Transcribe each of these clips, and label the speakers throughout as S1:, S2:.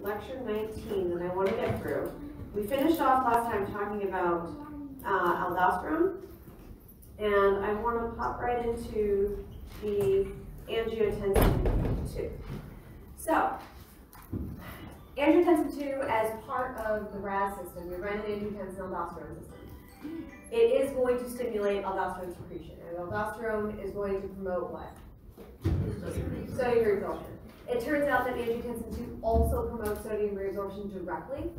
S1: lecture 19 that I want to get through. We finished off last time talking about aldosterone, and I want to pop right into the angiotensin II. So, angiotensin II as part of the RAS system, the renin-angiotensin-aldosterone system, it is going to stimulate aldosterone secretion, and aldosterone is going to promote what? Sodium reabsorption. It turns out that angiotensin II also promotes sodium reabsorption directly.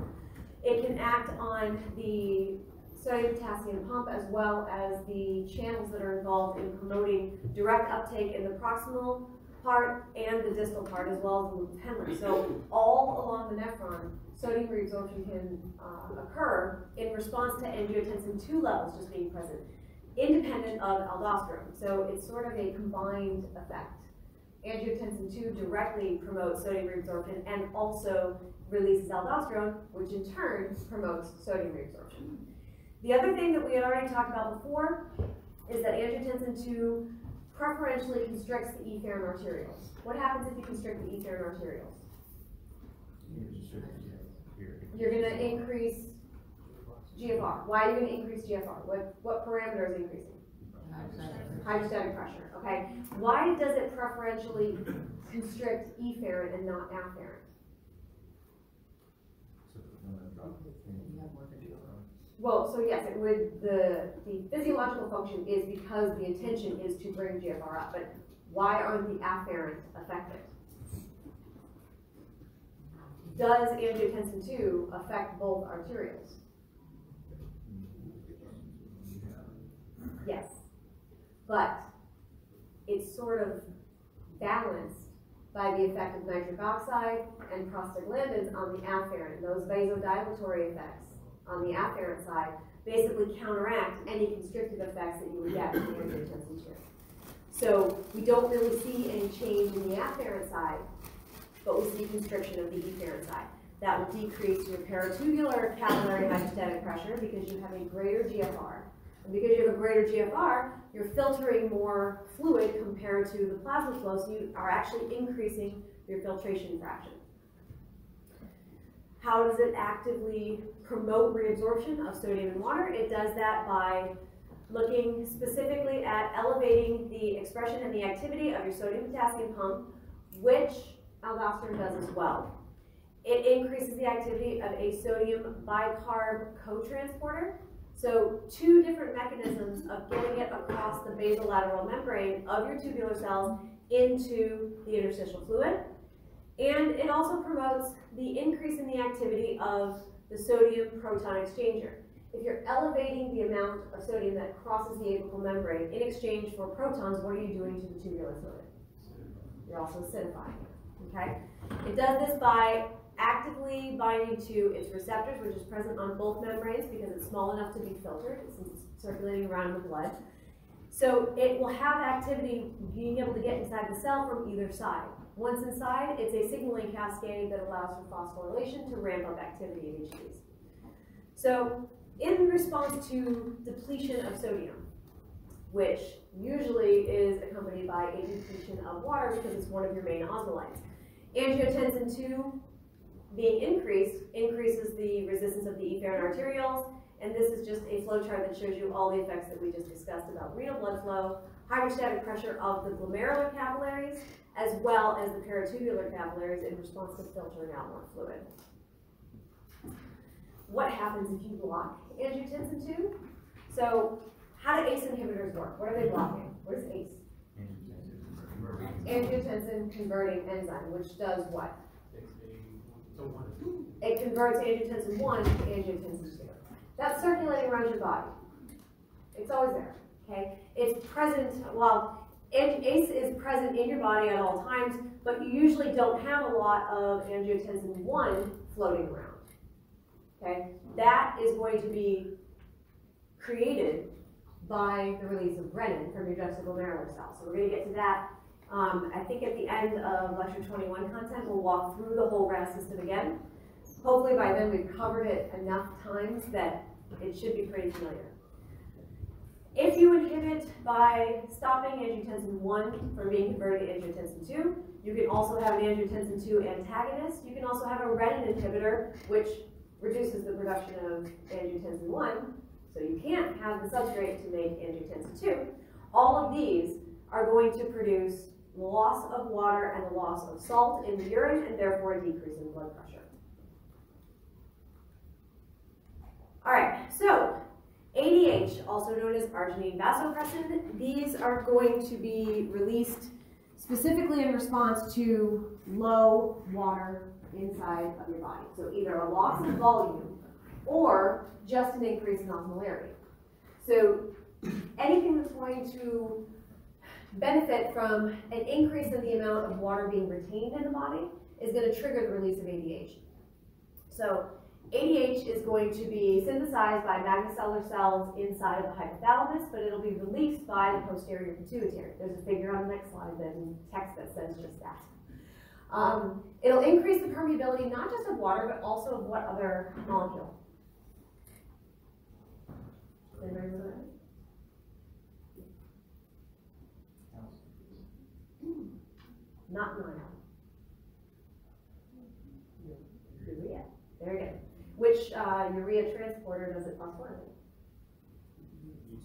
S1: It can act on the sodium-potassium pump as well as the channels that are involved in promoting direct uptake in the proximal part and the distal part as well as the lymphedema. So all along the nephron, sodium reabsorption can occur in response to angiotensin II levels just being present, independent of aldosterone. So it's sort of a combined effect. Angiotensin II directly promotes sodium reabsorption and also releases aldosterone, which in turn promotes sodium reabsorption. The other thing that we had already talked about before is that angiotensin II preferentially constricts the efferent arterioles. What happens if you constrict the efferent arterioles? You're going to increase GFR. Why are you going to increase GFR? What parameter is increasing? Hydrostatic pressure. Okay. Why does it preferentially constrict efferent and not afferent? Well, so yes, it would. The physiological function is because the intention is to bring GFR up, but why aren't the afferent affected? Does angiotensin II affect both arterioles? Yes, but it's sort of balanced by the effect of nitric oxide and prostaglandins on the afferent. Those vasodilatory effects on the afferent side basically counteract any constrictive effects that you would get with angiotensin II. So we don't really see any change in the afferent side, but we see constriction of the efferent side. That will decrease your peritubular capillary hydrostatic pressure because you have a greater GFR. And because you have a greater GFR, you're filtering more fluid compared to the plasma flow, so you are actually increasing your filtration fraction. How does it actively promote reabsorption of sodium and water? It does that by looking specifically at elevating the expression and the activity of your sodium-potassium pump, which aldosterone does as well. It increases the activity of a sodium bicarb cotransporter. So two different mechanisms of getting it across the basolateral membrane of your tubular cells into the interstitial fluid. And it also promotes the increase in the activity of the sodium proton exchanger. If you're elevating the amount of sodium that crosses the apical membrane in exchange for protons, what are you doing to the tubular fluid? You're also acidifying it, okay? It does this by actively binding to its receptors, which is present on both membranes because it's small enough to be filtered since it's circulating around in the blood. So it will have activity being able to get inside the cell from either side. Once inside, it's a signaling cascade that allows for phosphorylation to ramp up activity in each of these. So in response to depletion of sodium, which usually is accompanied by a depletion of water because it's one of your main osmolytes, angiotensin II being increases the resistance of the efferent arterioles, and this is just a flow chart that shows you all the effects that we just discussed about renal blood flow, hydrostatic pressure of the glomerular capillaries, as well as the peritubular capillaries in response to filtering out more fluid. What happens if you block angiotensin II? So how do ACE inhibitors work? What are they blocking? What is ACE? Angiotensin converting enzyme, which does what? It converts angiotensin 1 to angiotensin 2. That's circulating around your body. It's always there, okay? It's present, well, ACE is present in your body at all times, but you usually don't have a lot of angiotensin 1 floating around, okay? That is going to be created by the release of renin from your juxtaglomerular cells. So we're going to get to that. I think at the end of lecture 21 content, we'll walk through the whole RAS system again. Hopefully by then we've covered it enough times that it should be pretty familiar. If you inhibit by stopping angiotensin 1 from being converted to angiotensin 2, You can also have an angiotensin II antagonist. You can also have a renin inhibitor, which reduces the production of angiotensin I, so you can't have the substrate to make angiotensin II. All of these are going to produce loss of water and a loss of salt in the urine, and therefore a decrease in blood pressure. All right, so ADH, also known as arginine vasopressin, these are going to be released specifically in response to low water inside of your body. So either a loss of volume or just an increase in osmolarity. So anything that's going to benefit from an increase in the amount of water being retained in the body is going to trigger the release of ADH. So ADH is going to be synthesized by magnocellular cells inside of the hypothalamus, but it'll be released by the posterior pituitary. There's a figure on the next slide that in text that says just that. It'll increase the permeability not just of water, but also of what other molecule? Does anybody remember that? Not nile. Urea. Very good. Which urea transporter does it phosphorylate?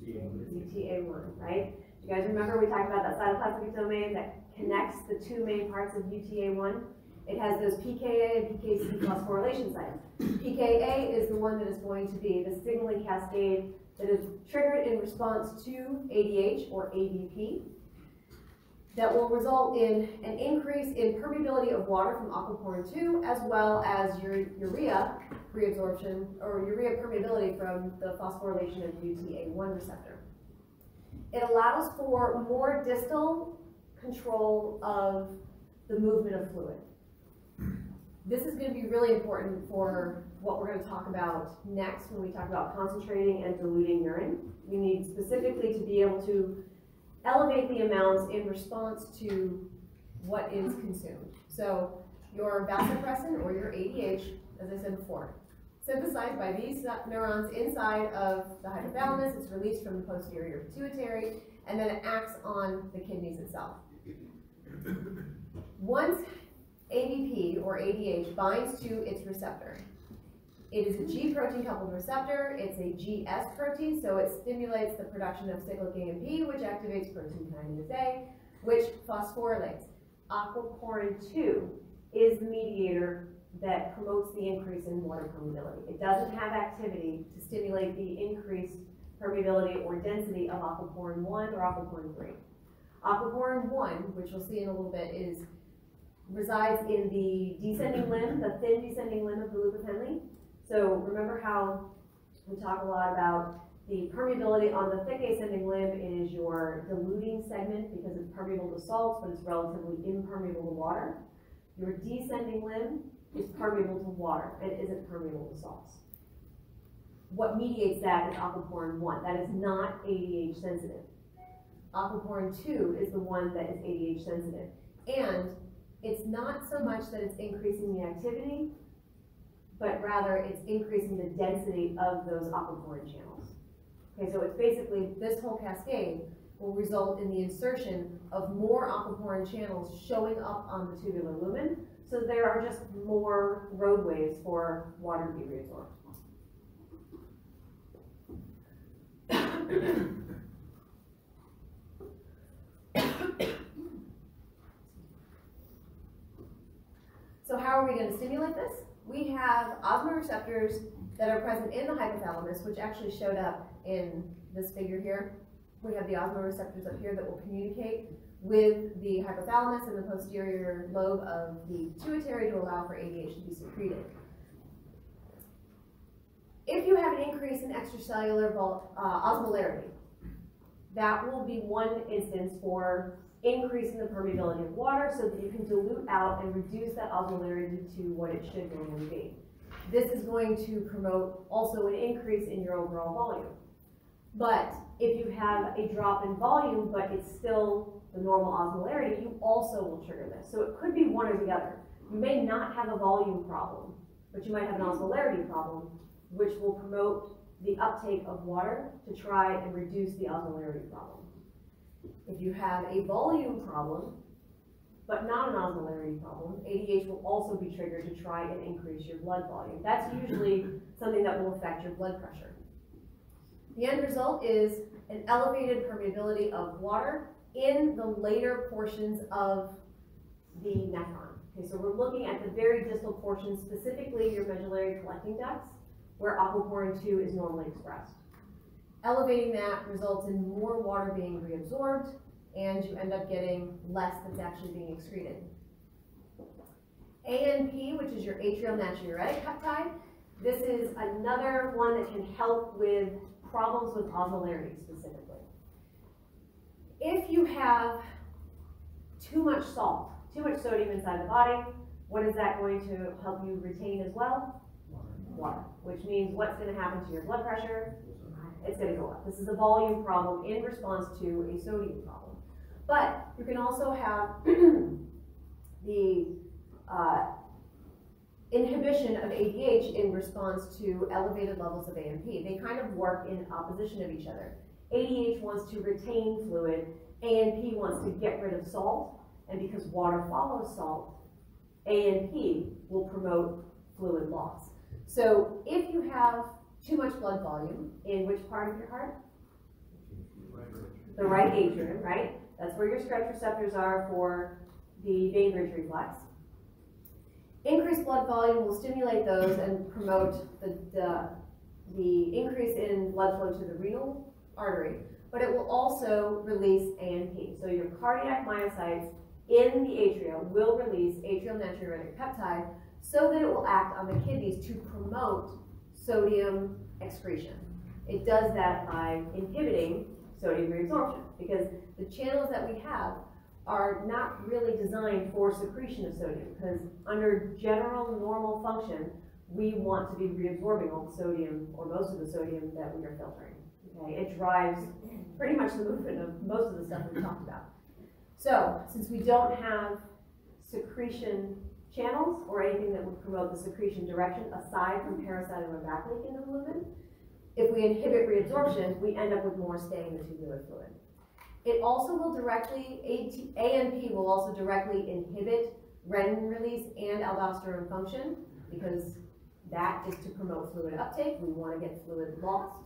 S1: UTA1, right? Do you guys remember we talked about that cytoplasmic domain that connects the two main parts of UTA1? It has those PKA and PKC phosphorylation sites. PKA is the one that is going to be the signaling cascade that is triggered in response to ADH or ADP. That will result in an increase in permeability of water from aquaporin 2, as well as urea reabsorption or urea permeability from the phosphorylation of UTA1 receptor. It allows for more distal control of the movement of fluid. This is going to be really important for what we're going to talk about next when we talk about concentrating and diluting urine. We need specifically to be able to elevate the amounts in response to what is consumed. So your vasopressin or your ADH, as I said before, synthesized by these neurons inside of the hypothalamus. It's released from the posterior pituitary, and then it acts on the kidneys itself. Once ADP or ADH binds to its receptor, it is a G protein coupled receptor. It's a GS protein, so it stimulates the production of cyclic AMP, which activates protein kinase A, which phosphorylates. Aquaporin 2 is the mediator that promotes the increase in water permeability. It doesn't have activity to stimulate the increased permeability or density of aquaporin 1 or aquaporin 3. Aquaporin 1, which we'll see in a little bit, resides in the descending limb, the thin descending limb of the loop of Henle. So remember how we talk a lot about the permeability on the thick ascending limb is your diluting segment because it's permeable to salts, but it's relatively impermeable to water. Your descending limb is permeable to water and isn't permeable to salts. What mediates that is aquaporin 1. That is not ADH sensitive. Aquaporin 2 is the one that is ADH sensitive. And it's not so much that it's increasing the activity, but rather it's increasing the density of those aquaporin channels. Okay, so it's basically this whole cascade will result in the insertion of more aquaporin channels showing up on the tubular lumen, so there are just more roadways for water to be reabsorbed. So how are we going to stimulate this? We have osmoreceptors that are present in the hypothalamus, which actually showed up in this figure here. We have the osmoreceptors up here that will communicate with the hypothalamus and the posterior lobe of the pituitary to allow for ADH to be secreted. If you have an increase in extracellular osmolarity, that will be one instance for increasing the permeability of water so that you can dilute out and reduce that osmolarity to what it should normally be. This is going to promote also an increase in your overall volume. But if you have a drop in volume, but it's still the normal osmolarity, you also will trigger this. So it could be one or the other. You may not have a volume problem, but you might have an osmolarity problem, which will promote the uptake of water to try and reduce the osmolarity problem. If you have a volume problem, but not an osmolarity problem. ADH will also be triggered to try and increase your blood volume. That's usually something that will affect your blood pressure. The end result is an elevated permeability of water in the later portions of the nephron. Okay, so we're looking at the very distal portions, specifically your medullary collecting ducts, where aquaporin 2 is normally expressed. Elevating that results in more water being reabsorbed, and you end up getting less that's actually being excreted. ANP, which is your atrial natriuretic peptide, this is another one that can help with problems with osmolarity specifically. If you have too much salt, too much sodium inside the body, what is that going to help you retain as well? Water, which means what's going to happen to your blood pressure? It's going to go up. This is a volume problem in response to a sodium problem. But you can also have the inhibition of ADH in response to elevated levels of ANP. They kind of work in opposition of each other. ADH wants to retain fluid, ANP wants to get rid of salt, and because water follows salt, ANP will promote fluid loss. So if you have too much blood volume in which part of your heart? The right atrium, right? That's where your stretch receptors are for the vein bridge reflex. Increased blood volume will stimulate those and promote the increase in blood flow to the renal artery, but it will also release ANP. So your cardiac myocytes in the atria will release atrial natriuretic peptide so that it will act on the kidneys to promote sodium excretion. It does that by inhibiting sodium reabsorption because the channels that we have are not really designed for secretion of sodium because under general normal function, we want to be reabsorbing all the sodium or most of the sodium that we are filtering. Okay? It drives pretty much the movement of most of the stuff we talked about. So since we don't have secretion channels or anything that would promote the secretion direction aside from paracytomer backleak in the movement, if we inhibit reabsorption, we end up with more staying in the tubular fluid. It also will directly, ANP will also directly inhibit renin release and aldosterone function because that is to promote fluid uptake. We want to get fluid lost.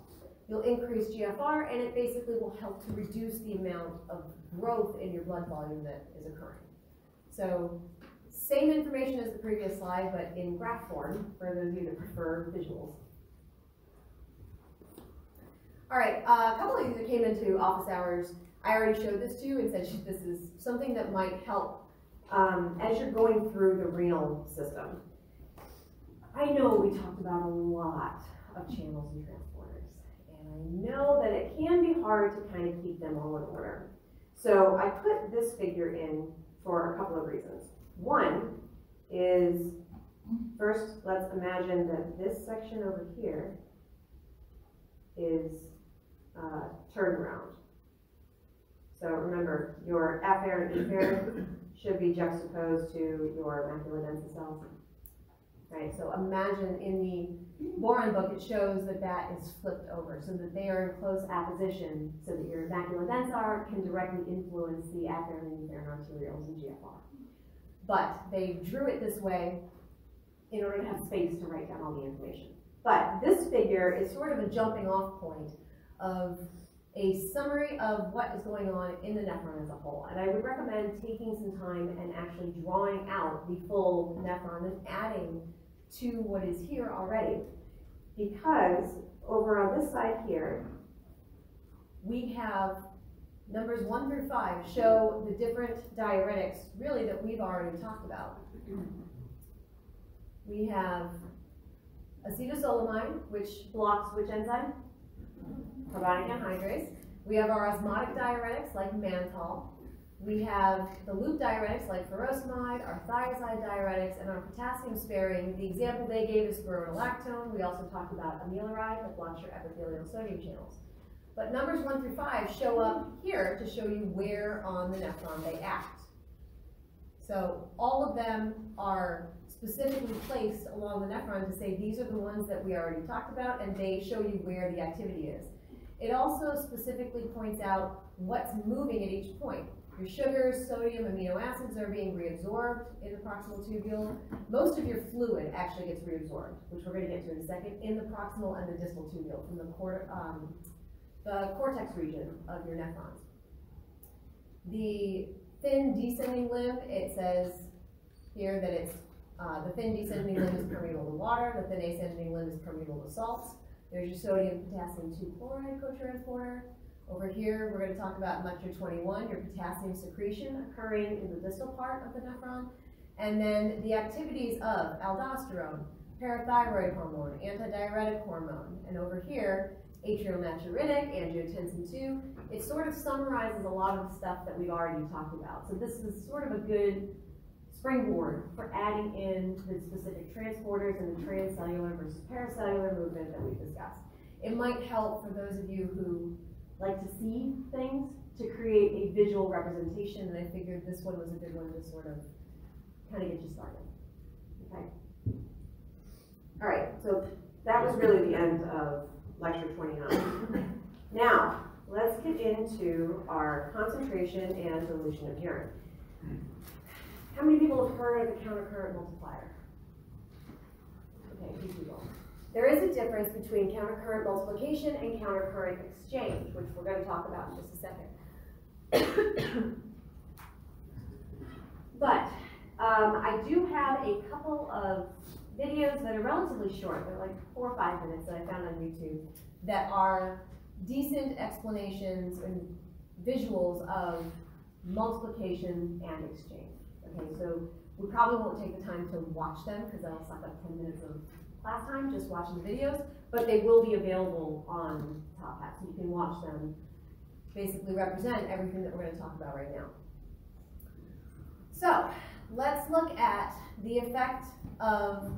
S1: You'll increase GFR and it basically will help to reduce the amount of growth in your blood volume that is occurring. So same information as the previous slide, but in graph form for those of you that prefer visuals. All right, a couple of you that came into office hours, I already showed this to you and said this is something that might help as you're going through the renal system. I know we talked about a lot of channels and transporters, and I know that it can be hard to kind of keep them all in order. So I put this figure in for a couple of reasons. One is, first, let's imagine that this section over here is turned around. So remember, your afferent and efferent should be juxtaposed to your macula densa cells. Right, so imagine in the boron book, it shows that that is flipped over so that they are in close apposition so that your macula densa can directly influence the afferent and efferent arterioles and GFR. But they drew it this way in order to have space to write down all the information. But this figure is sort of a jumping off point of a summary of what is going on in the nephron as a whole. And I would recommend taking some time and actually drawing out the full nephron and adding to what is here already. Because over on this side here, we have numbers 1 through 5 show the different diuretics really that we've already talked about. We have acetosolamide, which blocks which enzyme? Carbonic anhydrase. We have our osmotic diuretics like mannitol. We have the loop diuretics like furosemide, our thiazide diuretics, and our potassium sparing. The example they gave is spironolactone. We also talked about amiloride that blocks your epithelial sodium channels. But numbers 1 through 5 show up here to show you where on the nephron they act. So all of them are specifically placed along the nephron to say these are the ones that we already talked about, and they show you where the activity is. It also specifically points out what's moving at each point.
S2: Your sugars, sodium, amino acids are being reabsorbed in the proximal tubule. Most of your fluid actually gets reabsorbed, which we're going to get to in a second, in the proximal and the distal tubule from the cortex region of your nephrons. The thin descending limb, it says here that it's the thin descending limb is permeable to water, the thin ascending limb is permeable to salts. There's your sodium potassium 2 chloride cotransporter. Over here, we're going to talk about lecture 21, your potassium secretion occurring in the distal part of the nephron, and then the activities of aldosterone, parathyroid hormone, antidiuretic hormone, and over here, atrial natriuretic, angiotensin II. It sort of summarizes a lot of the stuff that we've already talked about. So this is sort of a good springboard for adding in the specific transporters and the transcellular versus paracellular movement that we've discussed. It might help for those of you who like to see things to create a visual representation, and I figured this one was a good one to sort of kind of get you started. Okay.
S3: All right, so that was really the end of lecture 29. Now, let's get into our concentration and dilution of urine. How many people have heard of the countercurrent multiplier? Okay, few people. There is a difference between countercurrent multiplication and countercurrent exchange, which we're going to talk about in just a second. But I do have a couple of videos that are relatively short. They're like 4 or 5 minutes that I found on YouTube that are decent explanations and visuals of multiplication and exchange. Okay, so we probably won't take the time to watch them because that'll suck up 10 minutes of class time just watching the videos, but they will be available on Top Hat, so you can watch them basically represent everything that we're going to talk about right now. So let's look at the effect of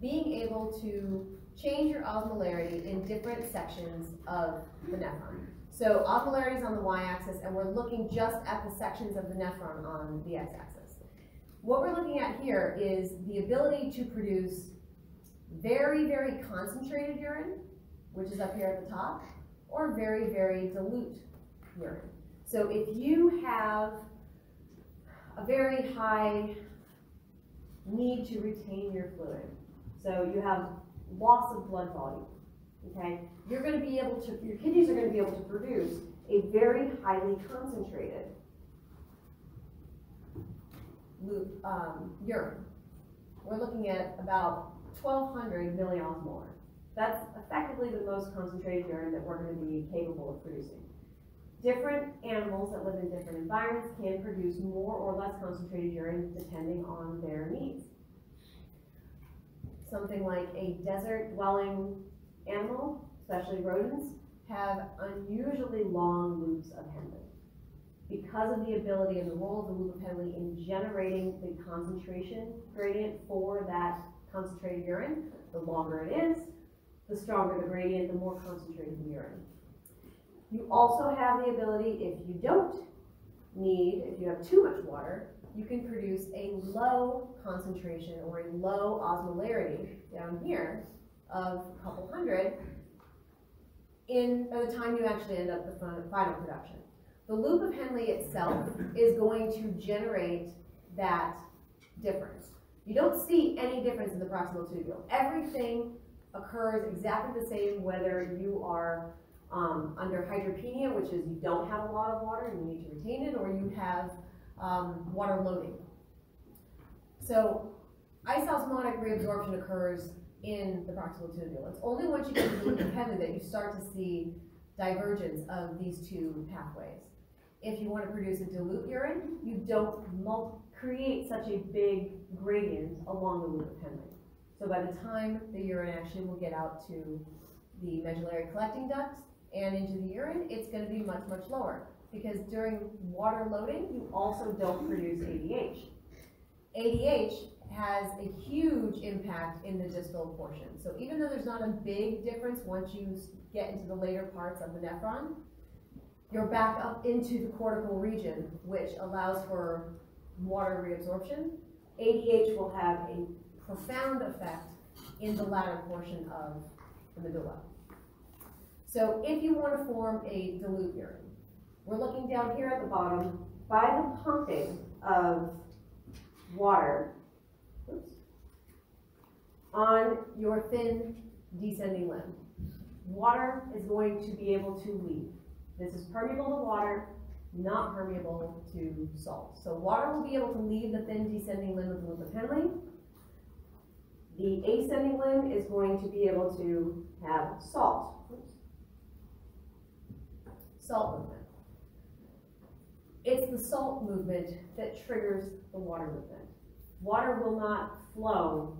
S3: being able to change your osmolarity in different sections of the nephron. So osmolarity is on the y-axis, and we're looking just at the sections of the nephron on the x-axis. What we're looking at here is the ability to produce very, very concentrated urine, which is up here at the top, or very, very dilute urine. So if you have a very high need to retain your fluid, so you have loss of blood volume, okay, you're going to be able to, your kidneys are going to be able to produce a very highly concentrated urine. We're looking at about 1,200 milliosmolar. That's effectively the most concentrated urine that we're going to be capable of producing. Different animals that live in different environments can produce more or less concentrated urine depending on their needs. Something like a desert-dwelling animal, especially rodents, have unusually long loops of Henle. Because of the ability and the role of the loop of Henle in generating the concentration gradient for that concentrated urine, the longer it is, the stronger the gradient, the more concentrated the urine. You also have the ability, if you don't need, if you have too much water, you can produce a low concentration or a low osmolarity down here of a couple hundred by the time you actually end up the final production. The loop of Henle itself is going to generate that difference. You don't see any difference in the proximal tubule. Everything occurs exactly the same whether you are under hydropenia, which is you don't have a lot of water and you need to retain it, or you have water loading. So isosmotic reabsorption occurs in the proximal tubule. It's only once you get to the loop of Henle that you start to see divergence of these two pathways. If you want to produce a dilute urine, you don't create such a big gradient along the loop of Henle. So by the time the urine actually will get out to the medullary collecting ducts and into the urine, it's going to be much, much lower. Because during water loading, you also don't produce ADH. ADH has a huge impact in the distal portion. So even though there's not a big difference once you get into the later parts of the nephron, you're back up into the cortical region, which allows for water reabsorption. ADH will have a profound effect in the latter portion of the medulla. So if you want to form a dilute urine, we're looking down here at the bottom by the pumping of water on your thin descending limb, water is going to be able to leave. This is permeable to water, not permeable to salt. So water will be able to leave the thin descending limb of the loop of Henle. The ascending limb is going to be able to have salt. Salt movement. It's the salt movement that triggers the water movement. Water will not flow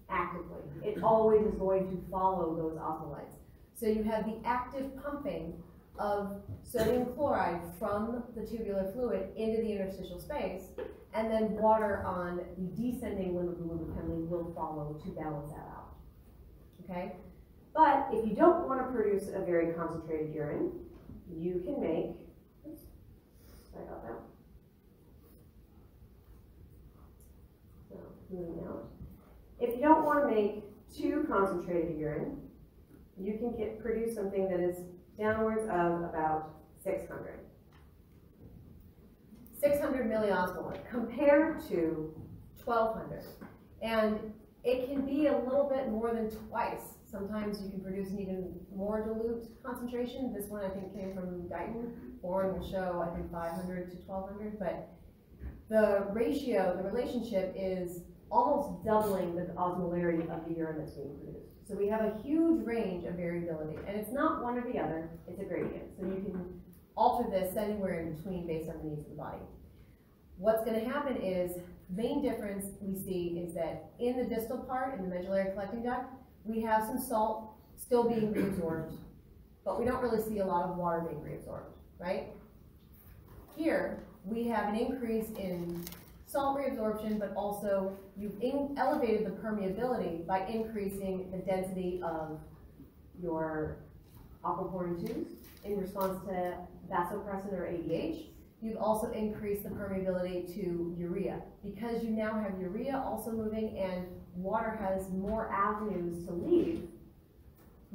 S3: actively. It always is going to follow those osmolytes. So you have the active pumping of sodium chloride from the tubular fluid into the interstitial space, and then water on the descending limb of the loop of Henle will follow to balance that out. Okay? But if you don't want to produce a very concentrated urine, you can make, oops, sorry about that. So, moving out. If you don't want to make too concentrated urine, you can produce something that is downwards of about 600. 600 milliosmolar compared to 1200. And it can be a little bit more than twice. Sometimes you can produce an even more dilute concentration. This one I think came from Guyton. Warren will show I think 500 to 1200, but the ratio, the relationship is almost doubling the osmolarity of the urine that's being produced. So we have a huge range of variability, and it's not one or the other, it's a gradient. So you can alter this anywhere in between based on the needs of the body. What's going to happen is, main difference we see is that in the distal part, in the medullary collecting duct, we have some salt still being reabsorbed, but we don't really see a lot of water being reabsorbed, right? Here, we have an increase in salt reabsorption, but also you've elevated the permeability by increasing the density of your aquaporin tubes in response to vasopressin or ADH. You've also increased the permeability to urea. Because you now have urea also moving and water has more avenues to leave,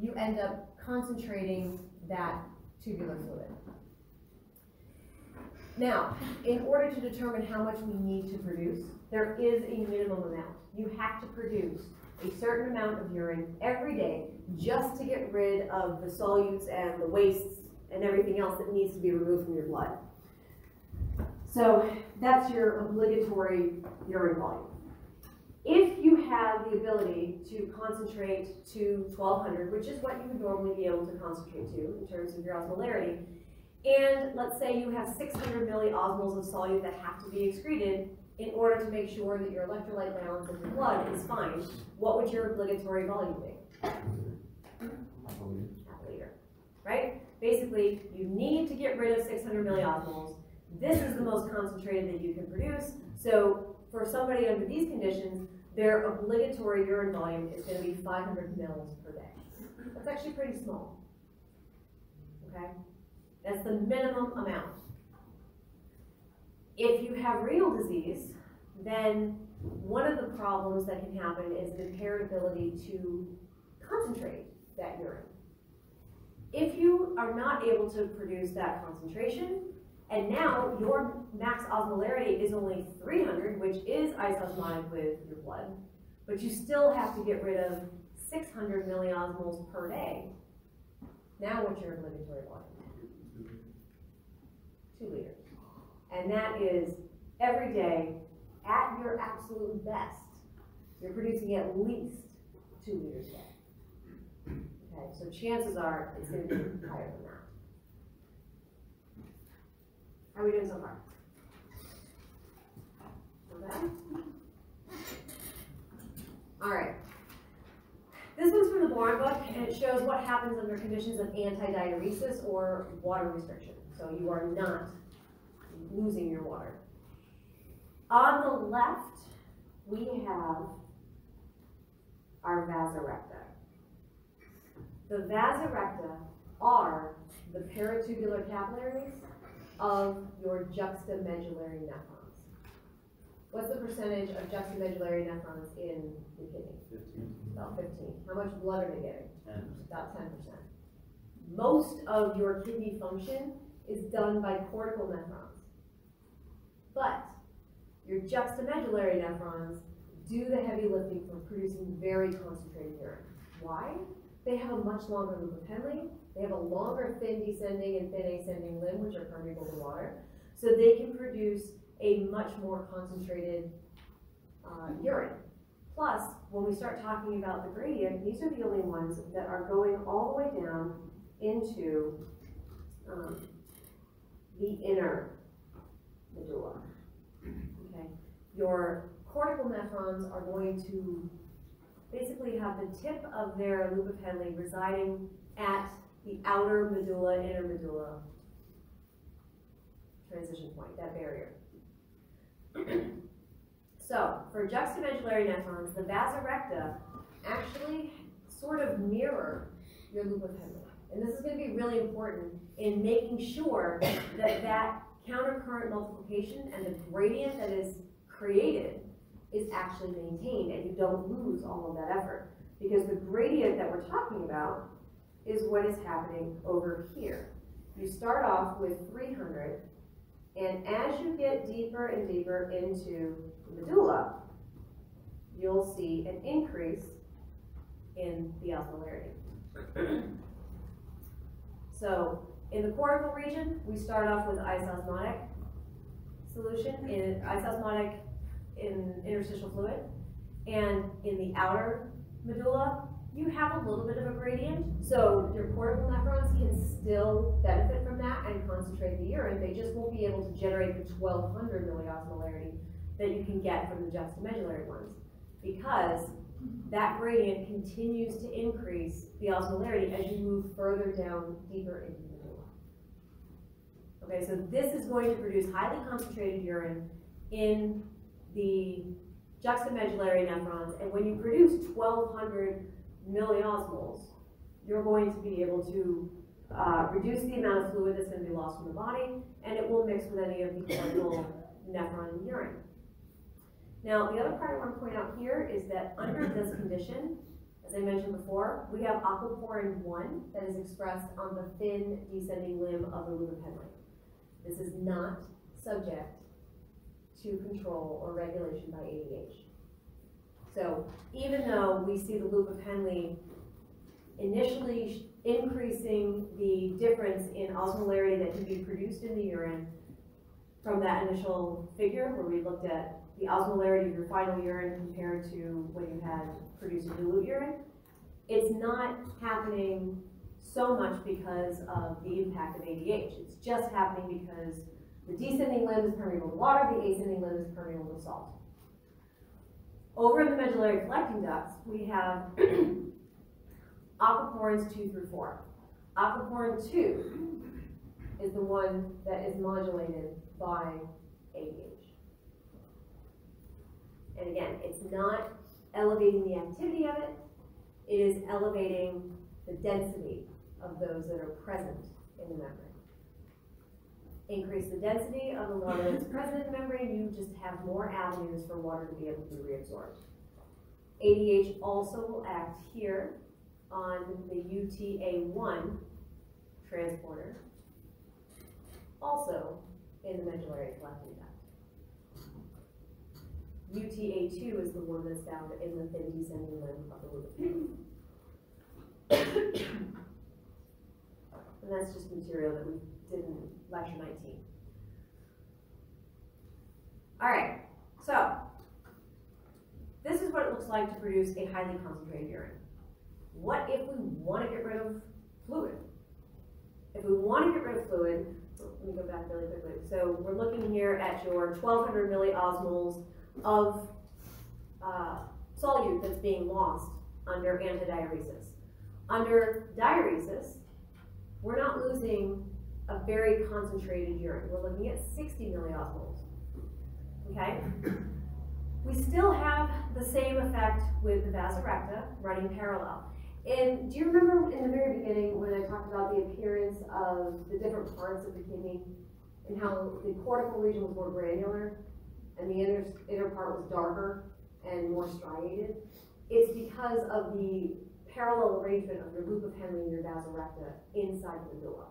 S3: you end up concentrating that tubular fluid. Now, in order to determine how much we need to produce, there is a minimum amount. You have to produce a certain amount of urine every day just to get rid of the solutes and the wastes and everything else that needs to be removed from your blood. So that's your obligatory urine volume. If you have the ability to concentrate to 1200, which is what you would normally be able to concentrate to in terms of your osmolarity, and let's say you have 600 milliosmoles of solute that have to be excreted in order to make sure that your electrolyte balance of your blood is fine, what would your obligatory volume be? Half a liter, right? Basically, you need to get rid of 600 milliosmoles. This is the most concentrated that you can produce. So for somebody under these conditions, their obligatory urine volume is going to be 500 mils per day. That's actually pretty small, okay? That's the minimum amount. If you have renal disease, then one of the problems that can happen is the impaired ability to concentrate that urine. If you are not able to produce that concentration, and now your max osmolarity is only 300, which is isosmotic with your blood, but you still have to get rid of 600 milliosmoles per day. Now what's your obligatory volume? 2 liters. And that is every day at your absolute best. You're producing at least 2 liters a day. Okay, so chances are it's going to be higher than that. How are we doing so far? Okay. All right. This one's from the Boron book, and it shows what happens under conditions of antidiuresis or water restriction. So you are not losing your water. On the left, we have our vasa recta. The vasa recta are the peritubular capillaries of your juxtamedullary nephrons. What's the percentage of juxtamedullary nephrons in the kidney?
S4: 15.
S3: About 15. How much blood are they getting?
S4: 10.
S3: About 10%. Most of your kidney function is done by cortical nephrons. But your juxtamedullary nephrons do the heavy lifting for producing very concentrated urine. Why? They have a much longer loop of Henle. They have a longer thin descending and thin ascending limb, which are permeable to water. So they can produce a much more concentrated urine. Plus, when we start talking about the gradient, these are the only ones that are going all the way down into the inner medulla. Okay, your cortical nephrons are going to basically have the tip of their loop of Henle residing at the outer medulla, inner medulla transition point, that barrier. So, for juxtamedullary nephrons, the vasa recta actually sort of mirror your loop of Henle. And this is going to be really important in making sure that that countercurrent multiplication and the gradient that is created is actually maintained and you don't lose all of that effort. Because the gradient that we're talking about is what is happening over here. You start off with 300, and as you get deeper and deeper into the medulla, you'll see an increase in the osmolarity. So, in the cortical region, we start off with isosmotic solution, isosmotic in interstitial fluid, and in the outer medulla, you have a little bit of a gradient, so your cortical nephrons can still benefit from that and concentrate the urine. They just won't be able to generate the 1200 milliosmolarity that you can get from the juxtamedullary ones, because that gradient continues to increase the osmolarity as you move further down, deeper into the medulla. Okay, so this is going to produce highly concentrated urine in the juxtamedullary nephrons, and when you produce 1200 milliosmoles, you're going to be able to reduce the amount of fluid that's going to be lost from the body, and it will mix with any of the cortical nephron urine. Now, the other part I want to point out here is that under this condition, as I mentioned before, we have aquaporin 1 that is expressed on the thin descending limb of the loop of Henle. This is not subject to control or regulation by ADH. So even though we see the loop of Henle initially increasing the difference in osmolarity that can be produced in the urine from that initial figure where we looked at the osmolarity of your final urine compared to when you had produced a dilute urine, it's not happening so much because of the impact of ADH. It's just happening because the descending limb is permeable to water, the ascending limb is permeable to salt. Over in the medullary collecting ducts, we have aquaporins 2 through 4. Aquaporin 2 is the one that is modulated by ADH. And again, it's not elevating the activity of it, it is elevating the density of those that are present in the membrane. Increase the density of the water that's present in the membrane, you just have more avenues for water to be able to be reabsorbed. ADH also will act here on the UTA1 transporter, also in the medullary collecting duct. UTA2 is the one that's found in the thin descending limb of the loop of Henle. And that's just material that we did in lecture 19. All right, so this is what it looks like to produce a highly concentrated urine. What if we want to get rid of fluid? If we want to get rid of fluid, let me go back really quickly. So we're looking here at your 1200 milliosmoles of solute that's being lost under antidiuresis. Under diuresis, we're not losing a very concentrated urine. We're looking at 60 milliosmoles. Okay? We still have the same effect with the vasa recta running parallel. And do you remember in the very beginning when I talked about the appearance of the different parts of the kidney and how the cortical region was more granular and the inner part was darker and more striated? It's because of the parallel arrangement of your loop of Henle and your vasa recta inside the medulla.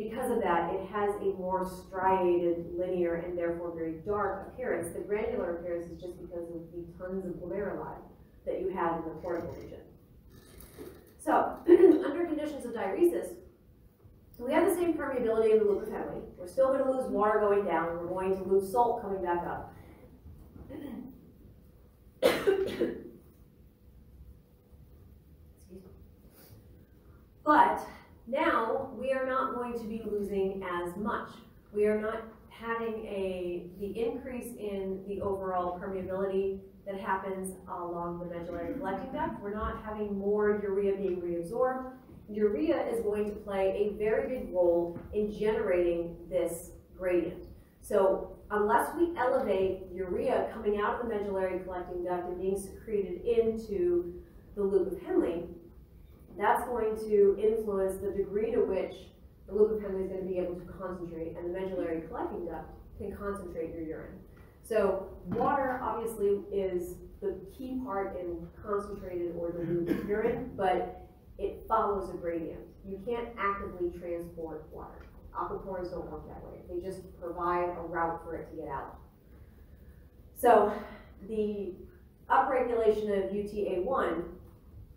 S1: Because of that, it has a more striated, linear, and therefore very dark appearance. The granular appearance is just because of the tons of glomeruli that you have in the cortical region. So, under conditions of diuresis, we have the same permeability in the loop of Henle. We're still going to lose water going down. We're going to lose salt coming back up. But now we are not going to be losing as much. We are not having the increase in the overall permeability that happens along the medullary collecting duct. We're not having more urea being reabsorbed. Urea is going to play a very big role in generating this gradient. So unless we elevate urea coming out of the medullary collecting duct and being secreted into the loop of Henle, that's going to influence the degree to which the loop of Henle is going to be able to concentrate, and the medullary collecting duct can concentrate your urine. So water obviously is the key part in concentrated or dilute urine, but it follows a gradient. You can't actively transport water. Aquaporins don't work that way. They just provide a route for it to get out. So the upregulation of UTA1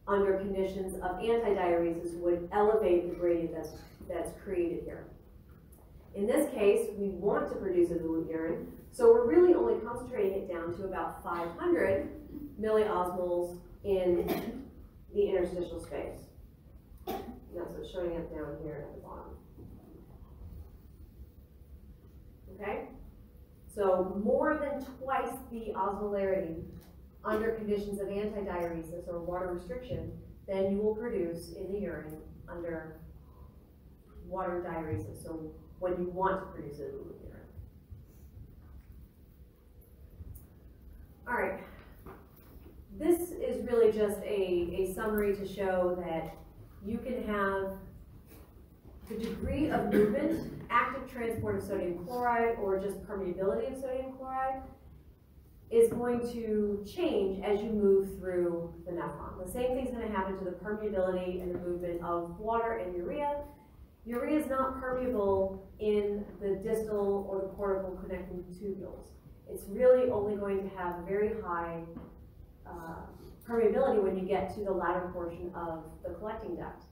S1: under conditions of antidiuresis would elevate the gradient that's created here. In this case, we want to produce a dilute urine, so we're really only concentrating it down to about 500 milliosmoles in the interstitial space. And that's what's showing up down here at the bottom. Okay? So more than twice the osmolarity under conditions of antidiuresis or water restriction than you will produce in the urine under water diuresis, so when you want to produce it in the urine. All right, this is really just a summary to show that you can have the degree of movement, active transport of sodium chloride, or just permeability of sodium chloride is going to change as you move through the nephron. The same thing's going to happen to the permeability and the movement of water and urea. Urea is not permeable in the distal or the cortical connecting tubules. It's really only going to have very high permeability when you get to the latter portion of the collecting duct.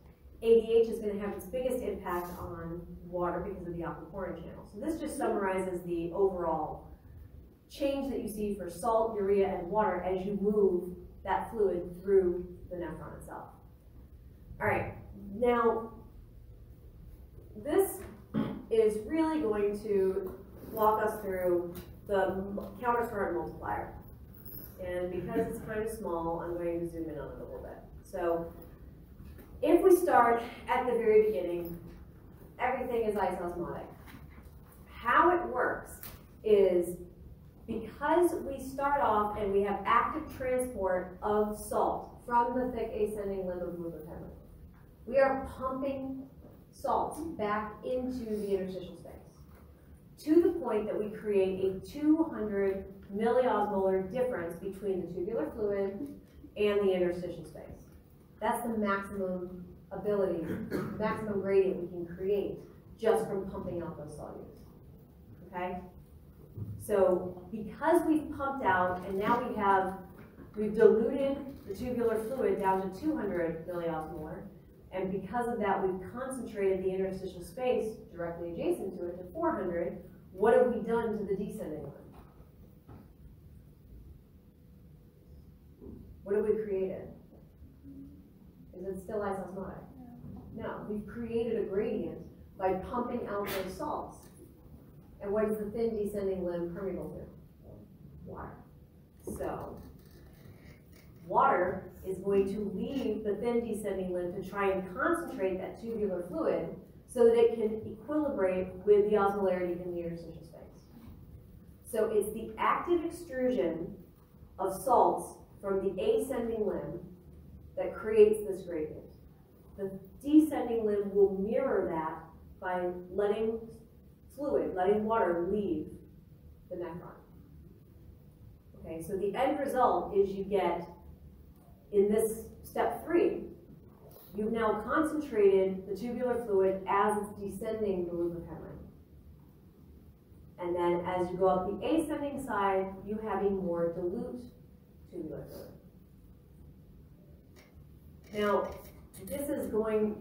S1: ADH is going to have its biggest impact on water because of the aquaporin channel. So this just summarizes the overall change that you see for salt, urea, and water as you move that fluid through the nephron itself. All right, now this is really going to walk us through the countercurrent multiplier. And because it's kind of small, I'm going to zoom in on it a little bit. So if we start at the very beginning, everything is isosmotic. How it works is because we start off and we have active transport of salt from the thick ascending limb of loop of Henle, we are pumping salts back into the interstitial space to the point that we create a 200 milliosmolar difference between the tubular fluid and the interstitial space. That's the maximum ability, maximum gradient we can create just from pumping out those solutes. Okay? So because we've pumped out and now we've diluted the tubular fluid down to 200 milliosmolar, and because of that we've concentrated the interstitial space directly adjacent to it to 400, what have we done to the descending limb? What have we created? Is it still isosmotic? No, we've created a gradient by pumping out those salts. And what is the thin descending limb permeable to? Water. So, water is going to leave the thin descending limb to try and concentrate that tubular fluid so that it can equilibrate with the osmolarity in the interstitial space. So it's the active extrusion of salts from the ascending limb that creates this gradient. The descending limb will mirror that by letting water leave the nephron. Okay, so the end result is you get, in this step 3, You've now concentrated the tubular fluid as it's descending the loop of Henle. And then as you go up the ascending side, you have a more dilute tubular fluid. Now,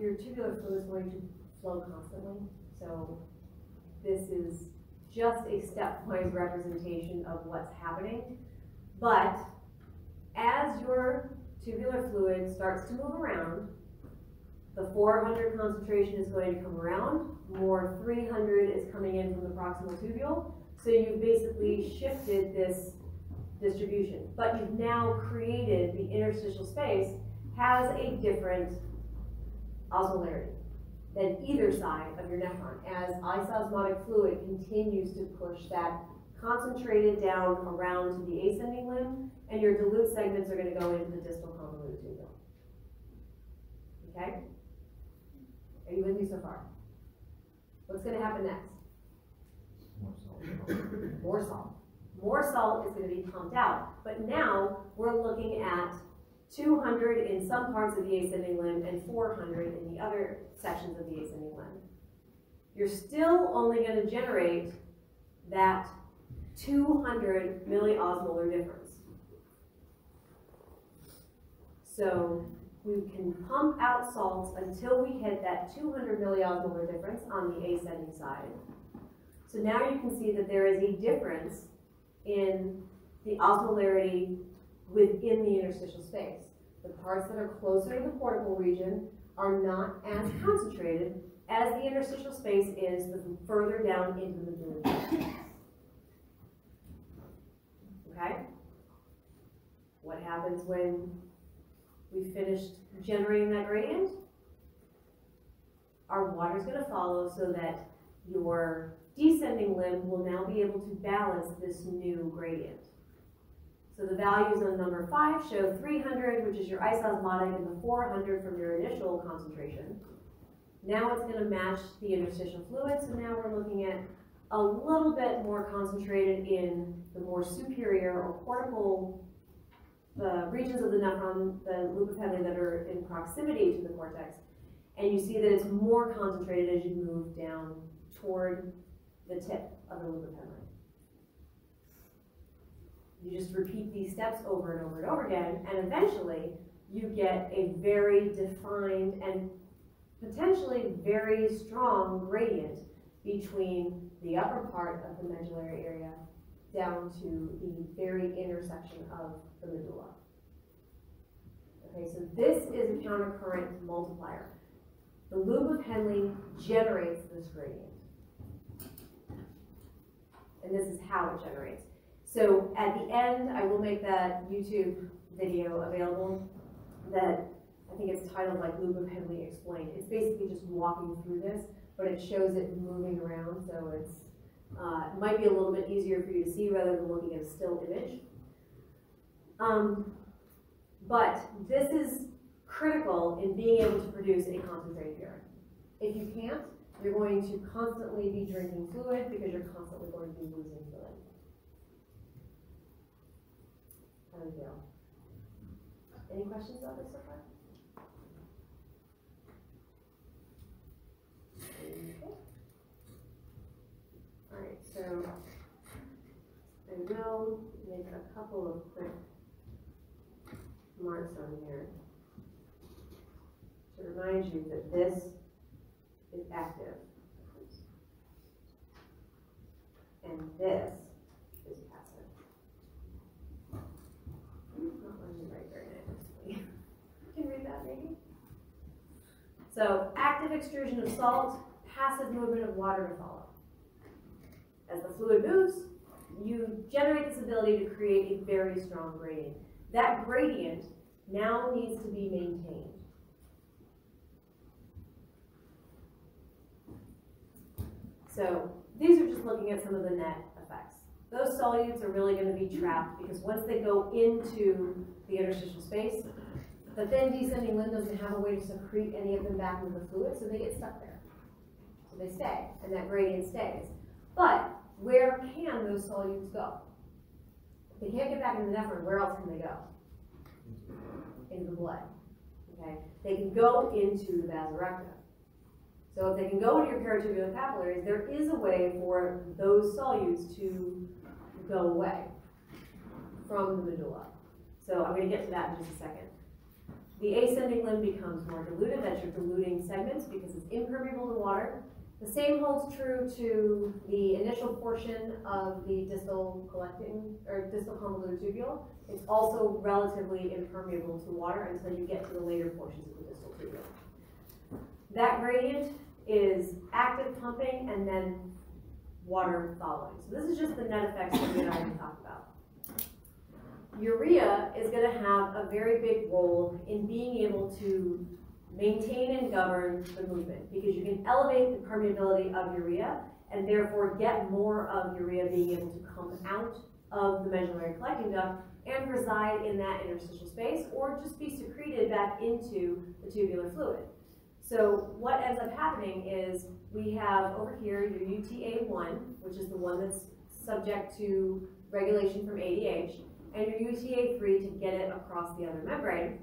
S1: your tubular fluid is going to flow constantly, so this is just a stepwise representation of what's happening. But as your tubular fluid starts to move around, the 400 concentration is going to come around, more 300 is coming in from the proximal tubule, so you've basically shifted this distribution. But you've now created the interstitial space has a different osmolarity than either side of your nephron, as isosmotic fluid continues to push that concentrated down around to the ascending limb, and your dilute segments are going to go into the distal convoluted tubule. Okay? Are you with me so far? What's going to happen next? More salt. More salt is going to be pumped out, but now we're looking at 200 in some parts of the ascending limb and 400 in the other sections of the ascending limb. You're still only going to generate that 200 milliosmolar difference. So we can pump out salts until we hit that 200 milliosmolar difference on the ascending side. So now you can see that there is a difference in the osmolarity within the interstitial space. The parts that are closer to the cortical region are not as concentrated as the interstitial space is the further down into the medulla. Okay? What happens when we finished generating that gradient? Our water is going to follow so that your descending limb will now be able to balance this new gradient. So the values on number 5 show 300, which is your isosmotic, and the 400 from your initial concentration. Now it's going to match the interstitial fluid, so now we're looking at a little bit more concentrated in the more superior or cortical regions of the nephron, the loop of Henle that are in proximity to the cortex. And you see that it's more concentrated as you move down toward the tip of the loop of Henle. You just repeat these steps over and over and over again, and eventually you get a very defined and potentially very strong gradient between the upper part of the medullary area down to the very intersection of the medulla. Okay, so this is a countercurrent multiplier. The loop of Henle generates this gradient. And this is how it generates. So at the end, I will make that YouTube video available that I think it's titled like Loop of Henle Explained. It's basically just walking through this, but it shows it moving around, so it's it might be a little bit easier for you to see rather than looking at a still image. But this is critical in being able to produce a concentrated urine. If you can't, you're going to constantly be drinking fluid because you're constantly going to be losing fluid. How do you feel? Any questions about this so far? Okay. All right, so I will make a couple of quick marks on here to remind you that this is active and this is passive. Not letting me write very nicely. You can read that maybe? So active extrusion of salt, passive movement of water to follow. As the fluid moves, you generate this ability to create a very strong gradient. That gradient now needs to be maintained. So these are just looking at some of the net effects. Those solutes are really going to be trapped because once they go into the interstitial space, the thin descending limb doesn't have a way to secrete any of them back into the fluid, so they get stuck there. So they stay, and that gradient stays. But where can those solutes go? If they can't get back into the nephron, where else can they go? Into the blood. okay? They can go into the vasa recta. So if they can go into your peritubular capillaries, there is a way for those solutes to go away from the medulla. So I'm going to get to that in just a second. The ascending limb becomes more diluted. That's your diluting segments because it's impermeable to water. The same holds true to the initial portion of the distal collecting or distal convoluted tubule. It's also relatively impermeable to water until you get to the later portions of the distal tubule. That gradient is active pumping and then water following. So this is just the net effects that we already talked about. Urea is going to have a very big role in being able to maintain and govern the movement because you can elevate the permeability of urea and therefore get more of urea being able to come out of the medullary collecting duct and reside in that interstitial space or just be secreted back into the tubular fluid. So what ends up happening is we have over here your UTA1, which is the one that's subject to regulation from ADH, and your UTA3 to get it across the other membrane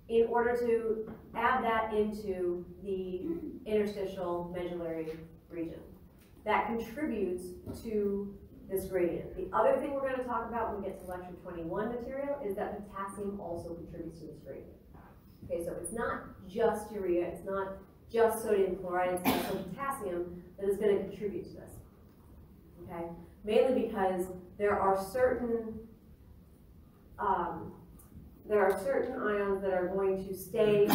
S1: in order to add that into the interstitial medullary region. That contributes to this gradient. The other thing we're going to talk about when we get to lecture 21 material is that potassium also contributes to this gradient. Okay, so it's not just urea, it's not just sodium chloride, it's also potassium that is going to contribute to this. Okay, mainly because there are certain ions that are going to stay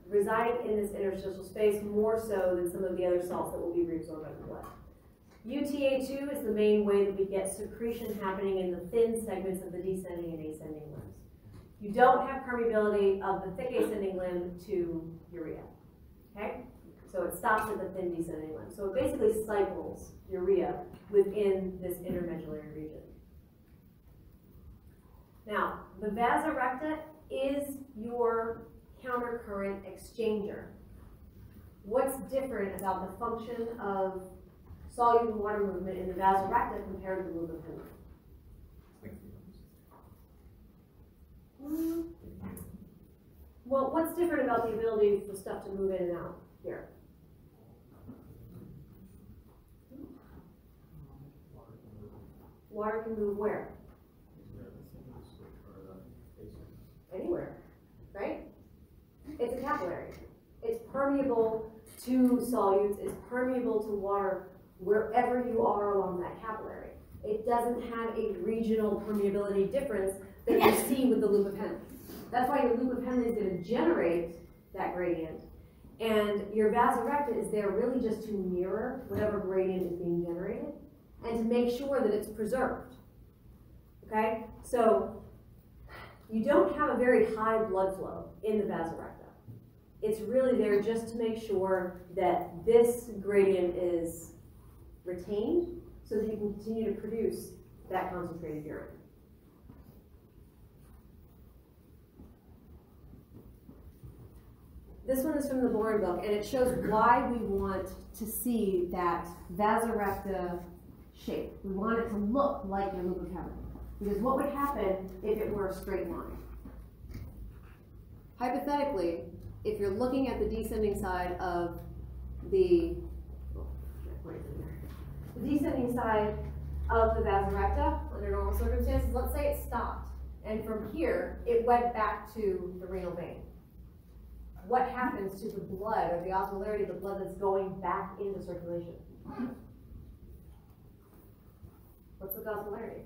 S1: residing in this interstitial space more so than some of the other salts that will be reabsorbed by the blood. UTA2 is the main way that we get secretion happening in the thin segments of the descending and ascending limbs. You don't have permeability of the thick ascending limb to urea, okay? So it stops at the thin descending limb. So it basically cycles urea within this intermedullary region. Now, the vasa recta is your countercurrent exchanger. What's different about the function of solute water movement in the vasa recta compared to the loop of Henle? Well, what's different about the ability for stuff to move in and out here? Water can move where? Anywhere, right? It's a capillary. It's permeable to solutes, it's permeable to water wherever you are along that capillary. It doesn't have a regional permeability difference that you see with the loop of Henle. That's why your loop of Henle is going to generate that gradient. And your vasa recta is there really just to mirror whatever gradient is being generated and to make sure that it's preserved. Okay? So you don't have a very high blood flow in the vasa recta. It's really there just to make sure that this gradient is retained so that you can continue to produce that concentrated urine. This one is from the Boren book, and it shows why we want to see that vasa recta shape. We want it to look like your loop of Henle. Because what would happen if it were a straight line? Hypothetically, if you're looking at the descending side of the descending side of the vasa recta under normal circumstances, let's say it stopped, and from here it went back to the renal vein. What happens to the blood or the osmolarity of the blood that's going back into circulation? What's the osmolarity?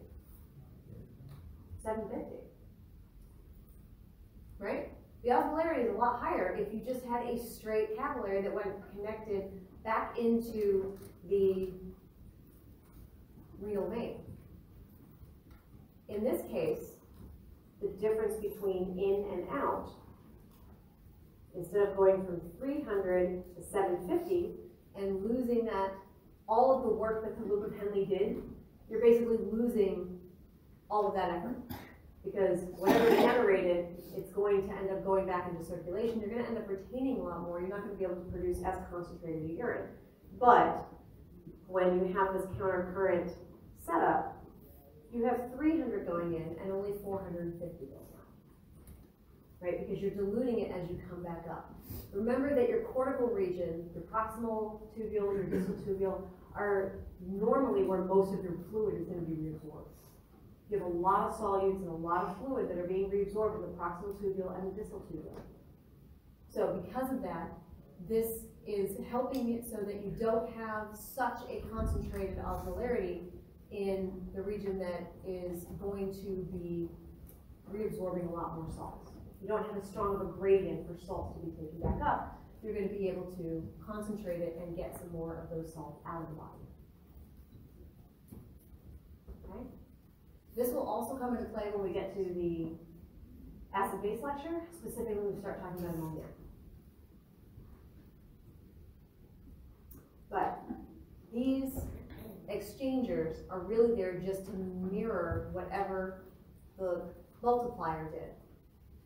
S1: 750. Right? The osmolarity is a lot higher if you just had a straight capillary that went connected back into the renal vein. In this case, the difference between in and out, instead of going from 300 to 750 and losing that, all of the work that the loop of Henle did, you're basically losing all of that effort. Because whatever generated, it's going to end up going back into circulation. You're going to end up retaining a lot more. You're not going to be able to produce as concentrated a urine. But when you have this countercurrent setup, you have 300 going in and only 450 going out.
S3: right? Because you're diluting it as you come back up. Remember that your cortical region, your proximal tubule, your distal tubule, are normally where most of your fluid is going to be reabsorbed. You have a lot of solutes and a lot of fluid that are being reabsorbed in the proximal tubule and the distal tubule. So because of that, this is helping it so that you don't have such a concentrated osmolarity in the region that is going to be reabsorbing a lot more salts. You don't have as strong of a gradient for salts to be taken back up. You're going to be able to concentrate it and get some more of those salts out of the body. Okay? This will also come into play when we get to the acid-base lecture, specifically when we start talking about ammonia. But these exchangers are really there just to mirror whatever the multiplier did.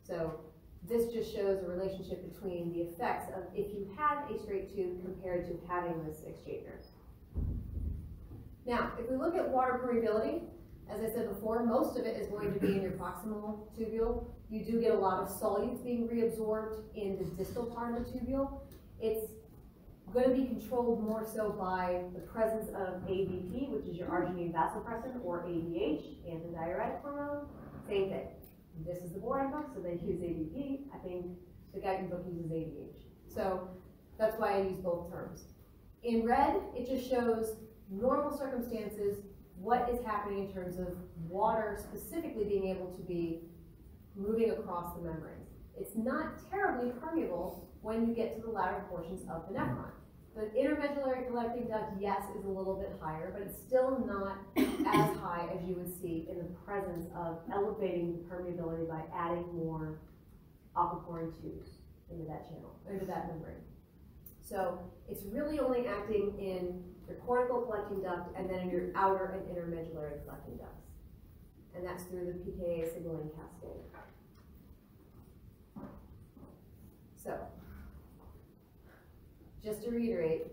S3: So this just shows a relationship between the effects of if you had a straight tube compared to having this exchanger. Now, if we look at water permeability, as I said before, most of it is going to be in your proximal tubule. You do get a lot of solutes being reabsorbed in the distal part of the tubule. It's going to be controlled more so by the presence of ABP, which is your arginine vasopressin, or ADH, antidiuretic hormone. Same thing. This is the boring book, so they use ABP. I think the Guyton book uses ADH. So that's why I use both terms. In red, it just shows normal circumstances, what is happening in terms of water specifically being able to be moving across the membranes. It's not terribly permeable when you get to the latter portions of the nephron. The intermedullary collecting duct, yes, is a little bit higher, but it's still not as high as you would see in the presence of elevating the permeability by adding more aquaporin tubes into that channel, into that membrane. So it's really only acting in your cortical collecting duct and then in your outer and intermedullary collecting ducts. And that's through the pKa signaling cascade. So, just to reiterate,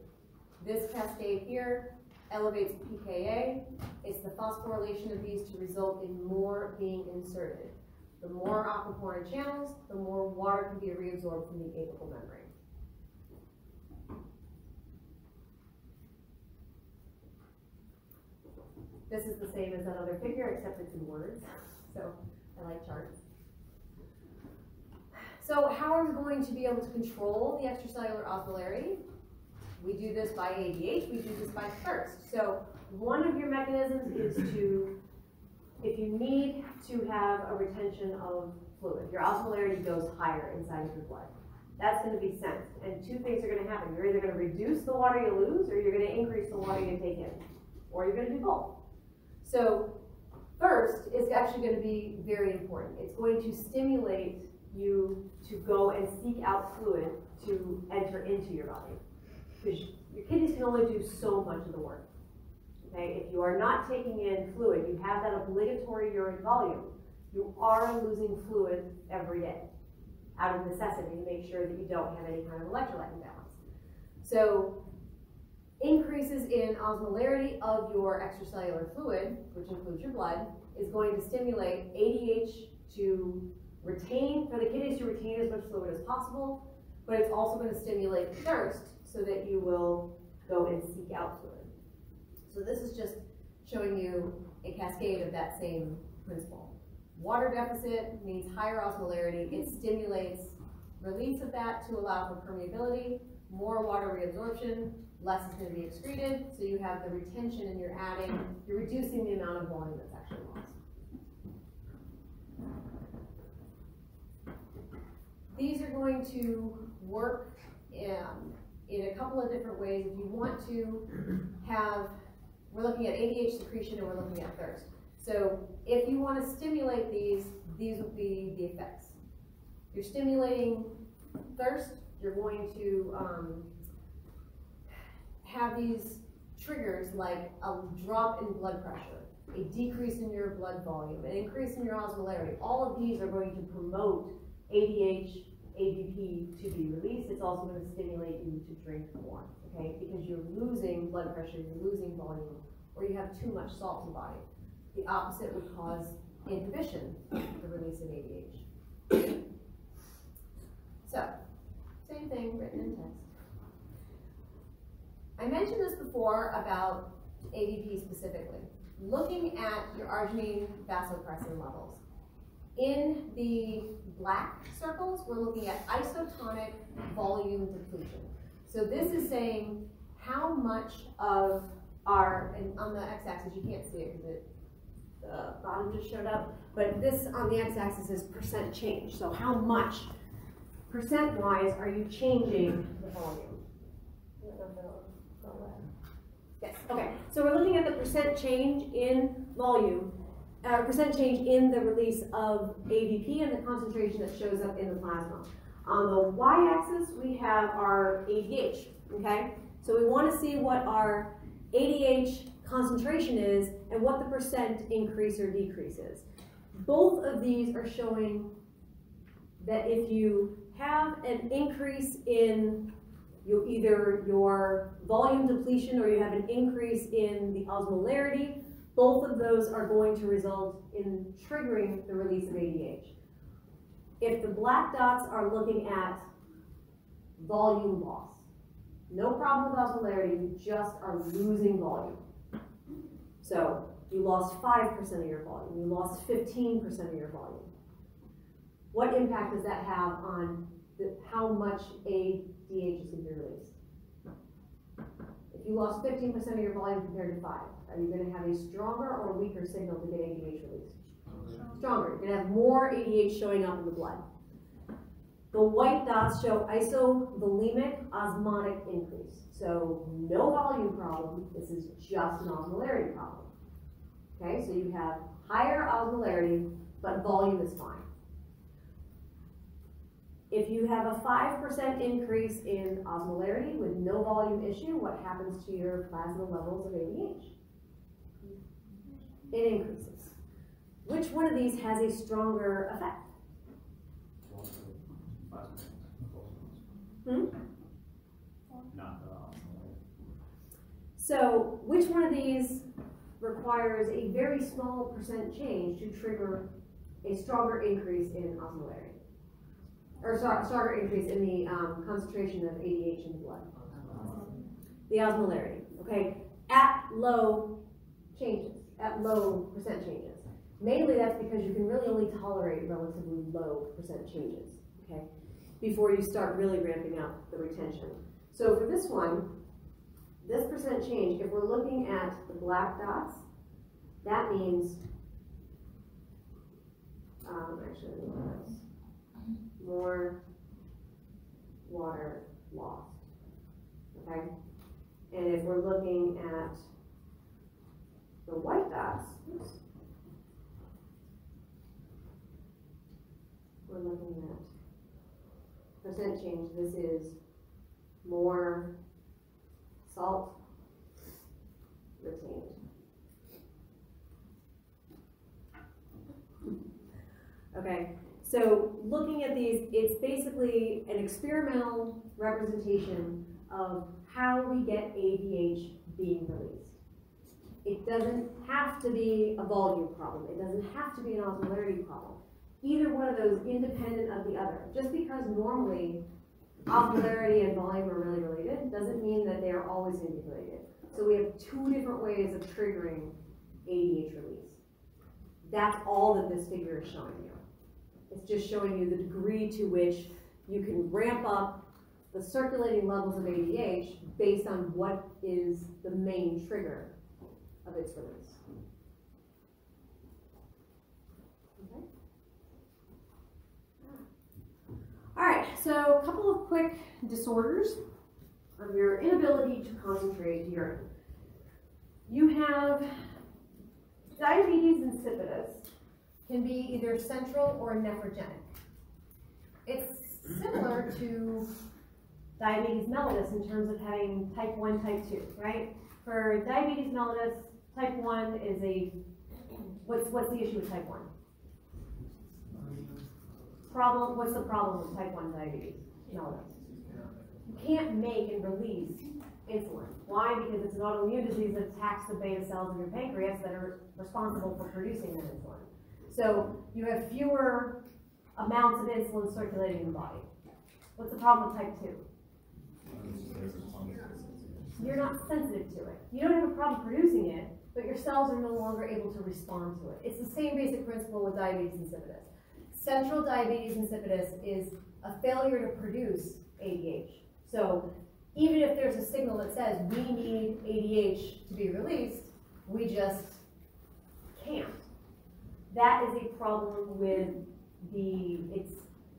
S3: this cascade here elevates pKa. It's the phosphorylation of these to result in more being inserted. The more aquaporin channels, the more water can be reabsorbed from the apical membrane. This is the same as that other figure, except it's in words. So I like charts. So how are we going to be able to control the extracellular osmolarity? We do this by ADH, we do this by thirst. So one of your mechanisms is to, if you need to have a retention of fluid, your osmolarity goes higher inside of your blood. That's going to be sensed. And two things are going to happen. You're either going to reduce the water you lose, or you're going to increase the water you take in. Or you're going to do both. So thirst is actually going to be very important. It's going to stimulate you to go and seek out fluid to enter into your body. Because your kidneys can only do so much of the work. Okay? If you are not taking in fluid, you have that obligatory urine volume, you are losing fluid every day out of necessity to make sure that you don't have any kind of electrolyte imbalance. So increases in osmolarity of your extracellular fluid, which includes your blood, is going to stimulate ADH to retain, for the kidneys to retain as much fluid as possible, but it's also going to stimulate thirst so that you will go and seek out fluid. So this is just showing you a cascade of that same principle. Water deficit means higher osmolarity. It stimulates release of that to allow for permeability, more water reabsorption, less is going to be excreted, so you have the retention and you're reducing the amount of volume that's actually lost. These are going to work in a couple of different ways. If you want to have, we're looking at ADH secretion and we're looking at thirst. So if you want to stimulate these would be the effects. You're stimulating thirst, you're going to have these triggers like a drop in blood pressure, a decrease in your blood volume, an increase in your osmolarity. All of these are going to promote ADH, ABP to be released. It's also going to stimulate you to drink more, okay? Because you're losing blood pressure, you're losing volume, or you have too much salt in the body. The opposite would cause inhibition, the release of ADH. before about ADP specifically. Looking at your arginine vasopressin levels. In the black circles, we're looking at isotonic volume depletion. So this is saying how much of our, and on the x-axis you can't see it because the bottom just showed up, but this on the x-axis is percent change. So how much percent-wise are you changing the volume? Yes, okay. So we're looking at the percent change in volume, percent change in the release of ADP and the concentration that shows up in the plasma. On the y-axis, we have our ADH, okay? So we want to see what our ADH concentration is and what the percent increase or decrease is. Both of these are showing that if you have an increase in either your volume depletion or you have an increase in the osmolarity, both of those are going to result in triggering the release of ADH. If the black dots are looking at volume loss, no problem with osmolarity, you just are losing volume. So you lost 5% of your volume, you lost 15% of your volume. What impact does that have on how much ADH is going to be released? If you lost 15% of your volume compared to 5, are you going to have a stronger or weaker signal to get ADH released? Stronger. You're going to have more ADH showing up in the blood. The white dots show isovolemic osmotic increase. So no volume problem, this is just an osmolarity problem. Okay, so you have higher osmolarity, but volume is fine. If you have a 5% increase in osmolarity with no volume issue, what happens to your plasma levels of ADH? It increases. Which one of these has a stronger effect? So, which one of these requires a very small percent change to trigger a stronger increase in osmolarity? Or stronger increase in the concentration of ADH in the blood? The osmolarity, okay? At low changes, at low percent changes. Mainly that's because you can really only tolerate relatively low percent changes, okay? Before you start really ramping up the retention. So for this one, this percent change, if we're looking at the black dots, that means, actually, more water lost, okay? And if we're looking at the white dots, oops, we're looking at percent change. This is more salt retained. Okay, so looking at these, it's basically an experimental representation of how we get ADH being released. It doesn't have to be a volume problem. It doesn't have to be an osmolarity problem. Either one of those independent of the other. Just because normally osmolarity and volume are really related doesn't mean that they are always going to be related. So we have two different ways of triggering ADH release. That's all that this figure is showing you. It's just showing you the degree to which you can ramp up the circulating levels of ADH based on what is the main trigger of its release. Okay. All right, so a couple of quick disorders of your inability to concentrate urine. You have diabetes insipidus. Can be either central or nephrogenic. It's similar to diabetes mellitus in terms of having type 1, type 2, right? For diabetes mellitus, type 1 is what's the issue with type 1? What's the problem with type 1 diabetes mellitus? You can't make and release insulin. Why? Because it's an autoimmune disease that attacks the beta cells of your pancreas that are responsible for producing that insulin. So you have fewer amounts of insulin circulating in the body. What's the problem with type 2? you're not sensitive to it. You don't have a problem producing it, but your cells are no longer able to respond to it. It's the same basic principle with diabetes insipidus. Central diabetes insipidus is a failure to produce ADH. So even if there's a signal that says we need ADH to be released, we just can't. That is a problem with the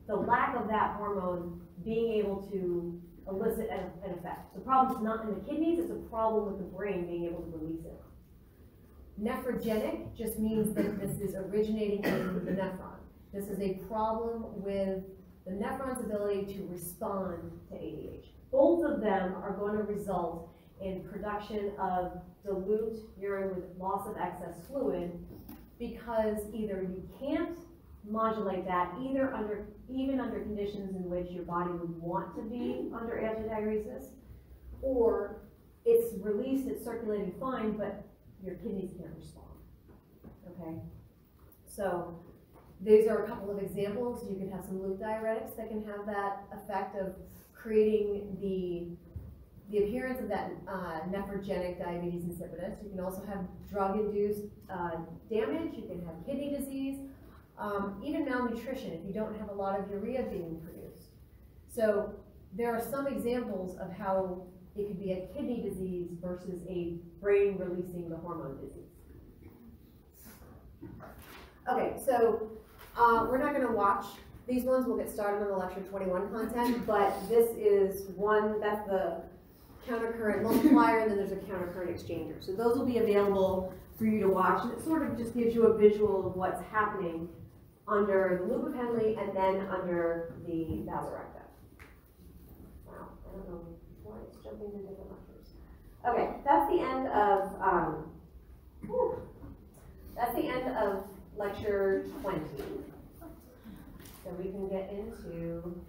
S3: lack of that hormone being able to elicit an effect. The problem's not in the kidneys, it's a problem with the brain being able to release it. Nephrogenic just means that this is originating in the nephron. This is a problem with the nephron's ability to respond to ADH. Both of them are going to result in production of dilute urine with loss of excess fluid, because either you can't modulate that, even under conditions in which your body would want to be under antidiuresis, or it's released, it's circulating fine, but your kidneys can't respond. Okay? So these are a couple of examples. You can have some loop diuretics that can have that effect of creating the appearance of that nephrogenic diabetes insipidus. You can also have drug-induced damage. You can have kidney disease, even malnutrition if you don't have a lot of urea being produced. So there are some examples of how it could be a kidney disease versus a brain releasing the hormone disease. Okay, so we're not going to watch these ones. We'll get started on the lecture 21 content, but this is one, that's the countercurrent multiplier, and then there's a countercurrent exchanger. So those will be available for you to watch, and it sort of just gives you a visual of what's happening under the loop of Henle and then under the vasorecta. Wow, I don't know why it's jumping to different lectures. Okay, that's the end of lecture 20. So we can get into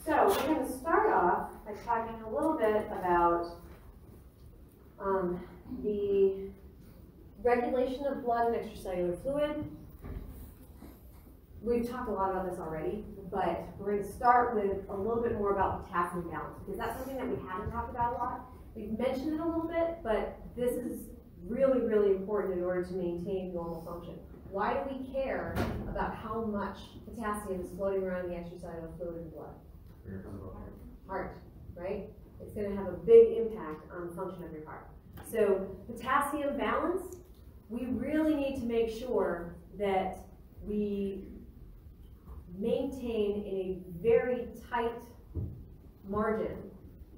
S3: so we're going to start off by talking a little bit about the regulation of blood and extracellular fluid. We've talked a lot about this already, but we're going to start with a little bit more about potassium balance, because that's something that we haven't talked about a lot. We've mentioned it a little bit, but this is really, really important in order to maintain normal function. Why do we care about how much potassium is floating around the extracellular fluid in the blood? Heart, right? It's going to have a big impact on the function of your heart. So potassium balance, we really need to make sure that we maintain in a very tight margin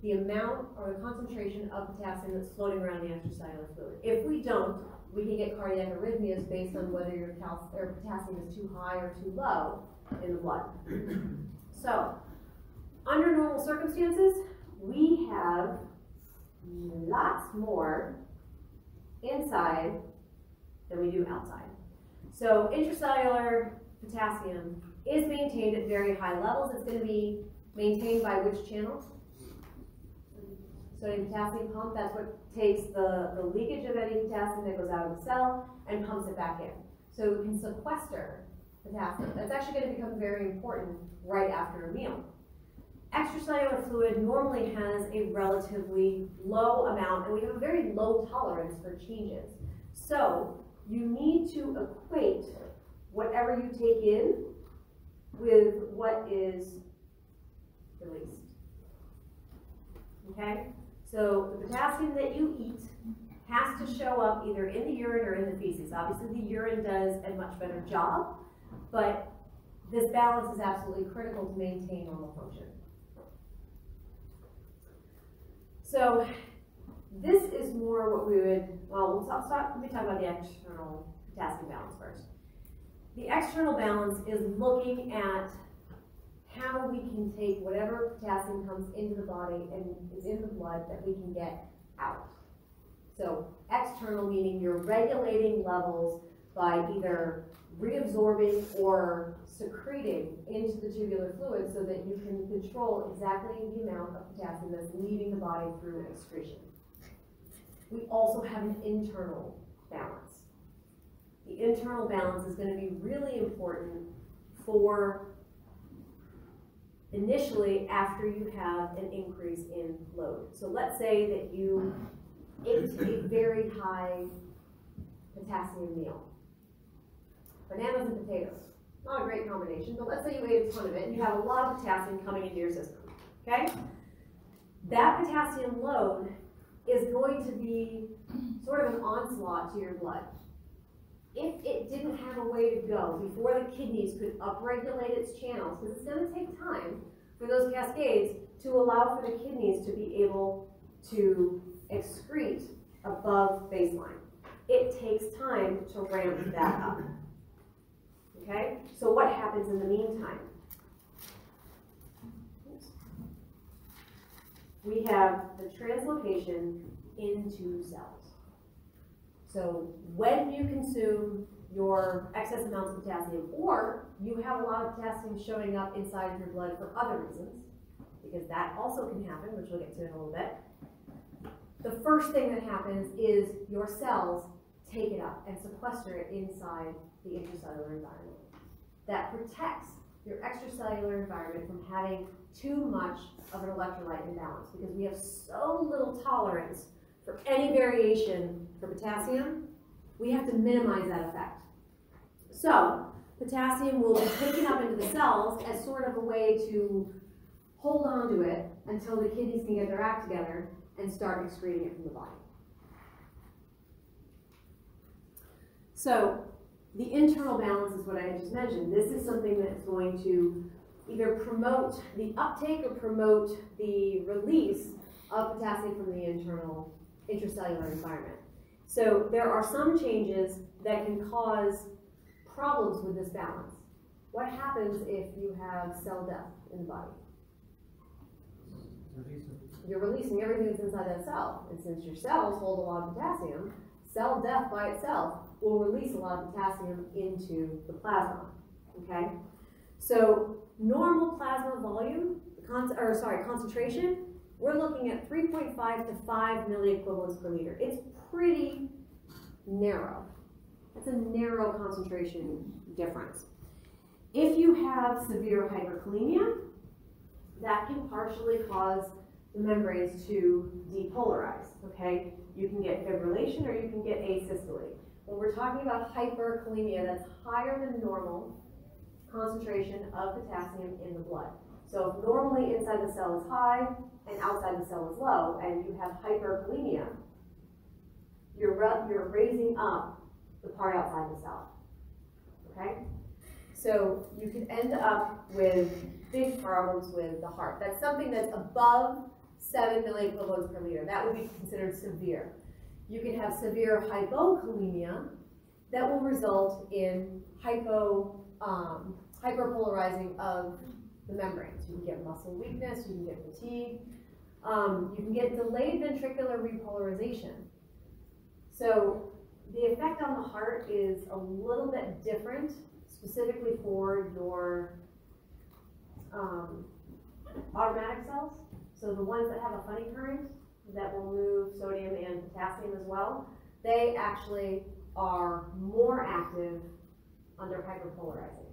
S3: the amount or the concentration of potassium that's floating around the extracellular fluid. If we don't, we can get cardiac arrhythmias based on whether your potassium is too high or too low in the blood. So, under normal circumstances, we have lots more inside than we do outside. So, intracellular potassium is maintained at very high levels. It's going to be maintained by which channel? Sodium potassium pump. That's what takes the leakage of any potassium that goes out of the cell and pumps it back in. So we can sequester potassium. That's actually going to become very important right after a meal. Extracellular fluid normally has a relatively low amount, and we have a very low tolerance for changes. So you need to equate whatever you take in with what is released. Okay? So the potassium that you eat has to show up either in the urine or in the feces. Obviously the urine does a much better job, but this balance is absolutely critical to maintain normal function. So this is more what we would, well, let me talk about the external potassium balance first. The external balance is looking at how we can take whatever potassium comes into the body and is in the blood that we can get out. So external meaning you're regulating levels by either reabsorbing or secreting into the tubular fluid so that you can control exactly the amount of potassium that's leaving the body through excretion. We also have an internal balance. The internal balance is going to be really important for initially after you have an increase in load. So let's say that you ate a very high potassium meal. Bananas and potatoes. Not a great combination, but let's say you ate a ton of it and you have a lot of potassium coming into your system, okay? That potassium load is going to be sort of an onslaught to your blood. If it didn't have a way to go before the kidneys could upregulate its channels, because it's going to take time for those cascades to allow for the kidneys to be able to excrete above baseline. It takes time to ramp that up. Okay? So what happens in the meantime? We have the translocation into cells. So when you consume your excess amounts of potassium, or you have a lot of potassium showing up inside of your blood for other reasons, because that also can happen, which we'll get to in a little bit, the first thing that happens is your cells take it up and sequester it inside the intracellular environment. That protects your extracellular environment from having too much of an electrolyte imbalance, because we have so little tolerance for any variation for potassium, we have to minimize that effect. So potassium will be taken up into the cells as sort of a way to hold on to it until the kidneys can get their act together and start excreting it from the body. So the internal balance is what I just mentioned. This is something that's going to either promote the uptake or promote the release of potassium from the intracellular environment. So there are some changes that can cause problems with this balance. What happens if you have cell death in the body? You're releasing everything that's inside that cell. And since your cells hold a lot of potassium, cell death by itself will release a lot of potassium into the plasma, okay? So normal plasma volume, concentration, we're looking at 3.5 to 5 milliequivalents per liter. It's pretty narrow. That's a narrow concentration difference. If you have severe hyperkalemia, that can partially cause the membranes to depolarize, okay? You can get fibrillation or you can get asystole. When we're talking about hyperkalemia, that's higher than normal concentration of potassium in the blood. So if normally inside the cell is high and outside the cell is low, and you have hyperkalemia, you're raising up the part outside the cell, okay? So you could end up with big problems with the heart. That's something that's above 7 milliequivalents per liter. That would be considered severe. You can have severe hypokalemia that will result in hyperpolarizing of the membranes. You can get muscle weakness, you can get fatigue, you can get delayed ventricular repolarization. So the effect on the heart is a little bit different, specifically for your automatic cells. So the ones that have a funny current that will move sodium and potassium as well, they actually are more active under hyperpolarizing.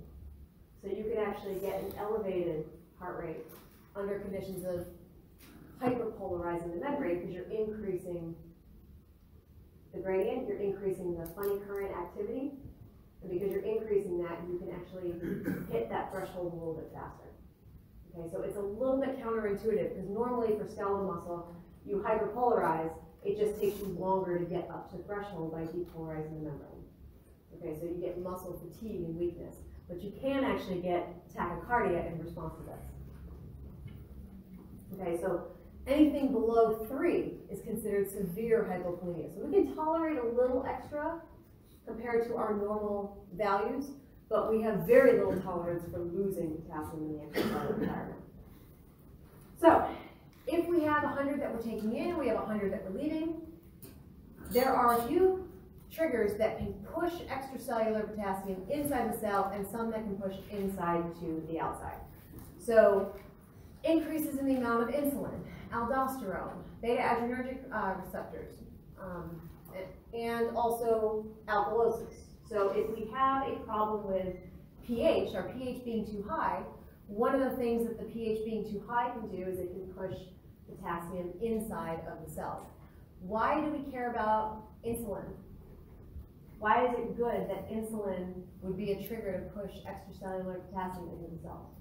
S3: So you can actually get an elevated heart rate under conditions of hyperpolarizing the membrane, because you're increasing the gradient, you're increasing the funny current activity, and because you're increasing that, you can actually hit that threshold a little bit faster. Okay, so it's a little bit counterintuitive, because normally for skeletal muscle, you hyperpolarize, it just takes you longer to get up to threshold by depolarizing the membrane. Okay, so you get muscle fatigue and weakness, but you can actually get tachycardia in response to this. Okay, so anything below 3 is considered severe hypokalemia. So we can tolerate a little extra compared to our normal values, but we have very little tolerance for losing potassium in the extracellular environment. So if we have 100 that we're taking in, we have 100 that we're leaving, there are a few triggers that can push extracellular potassium inside the cell and some that can push inside to the outside. So increases in the amount of insulin, aldosterone, beta-adrenergic receptors, and also alkalosis. So if we have a problem with pH, our pH being too high, one of the things that the pH being too high can do is it can push potassium inside of the cells. Why do we care about insulin? Why is it good that insulin would be a trigger to push extracellular potassium into the cells?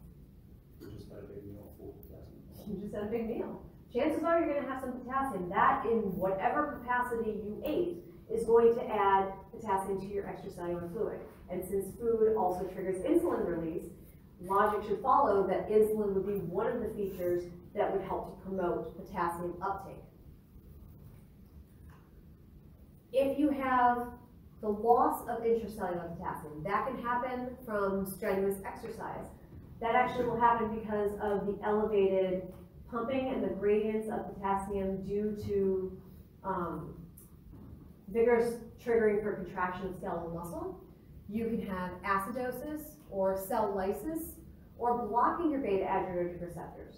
S4: You just had a big meal full of potassium.
S3: You just had a big meal. Chances are you're going to have some potassium. That, in whatever capacity you ate, is going to add potassium to your extracellular fluid. And since food also triggers insulin release, logic should follow that insulin would be one of the features that would help to promote potassium uptake. If you have the loss of intracellular potassium, that can happen from strenuous exercise. That actually will happen because of the elevated pumping and the gradients of potassium due to vigorous triggering for contraction of skeletal muscle. You can have acidosis or cell lysis or blocking your beta-adrenergic receptors.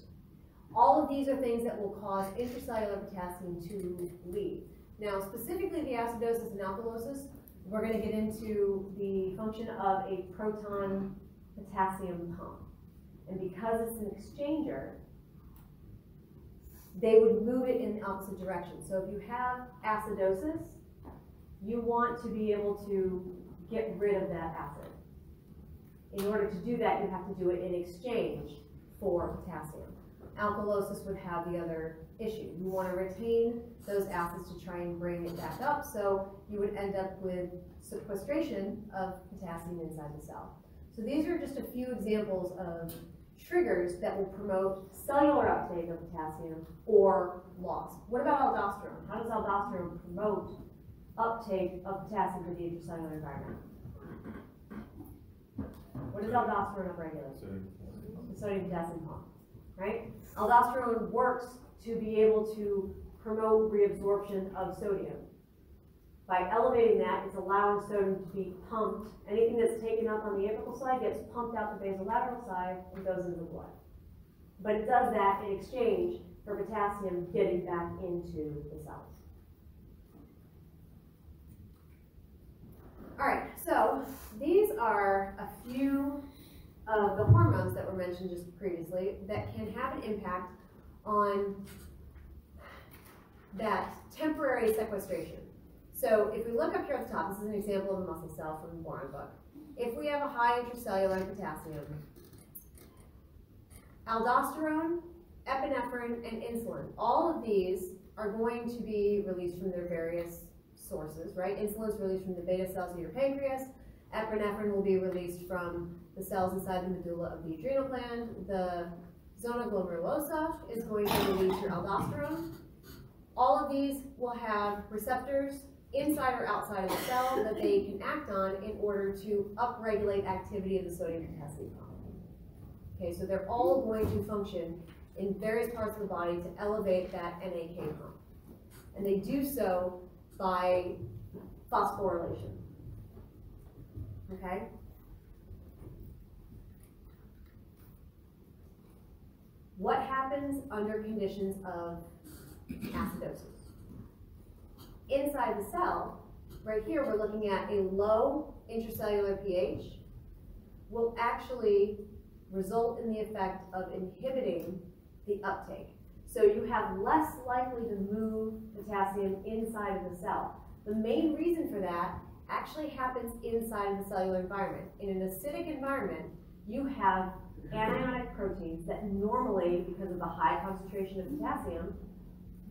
S3: All of these are things that will cause intracellular potassium to leave. Now, specifically the acidosis and alkalosis, we're going to get into the function of a proton potassium pump. And because it's an exchanger, they would move it in the opposite direction. So if you have acidosis, you want to be able to get rid of that acid. In order to do that, you have to do it in exchange for potassium. Alkalosis would have the other issue. You want to retain those acids to try and bring it back up, so you would end up with sequestration of potassium inside the cell. So these are just a few examples of triggers that will promote cellular uptake of potassium or loss. What about aldosterone? How does aldosterone promote uptake of potassium to the intracellular environment? What does aldosterone upregulate? The sodium potassium pump, right? Aldosterone works to be able to promote reabsorption of sodium. By elevating that, it's allowing sodium to be pumped. Anything that's taken up on the apical side gets pumped out the basolateral side and goes into the blood. But it does that in exchange for potassium getting back into the cells. All right, so these are a few of the hormones that were mentioned just previously that can have an impact on that temporary sequestration. So if we look up here at the top, this is an example of a muscle cell from the Boron book. If we have a high intracellular potassium, aldosterone, epinephrine, and insulin, all of these are going to be released from their various sources, right? Insulin is released from the beta cells of your pancreas. Epinephrine will be released from the cells inside the medulla of the adrenal gland. The zona glomerulosa is going to release your aldosterone. All of these will have receptors inside or outside of the cell that they can act on in order to upregulate activity of the sodium potassium pump. Okay, so they're all going to function in various parts of the body to elevate that NAK pump. And they do so by phosphorylation. Okay? What happens under conditions of acidosis? Inside the cell, right here we're looking at a low intracellular pH will actually result in the effect of inhibiting the uptake. So you have less likely to move potassium inside of the cell. The main reason for that actually happens inside of the cellular environment. In an acidic environment, you have anionic proteins that normally, because of the high concentration of potassium,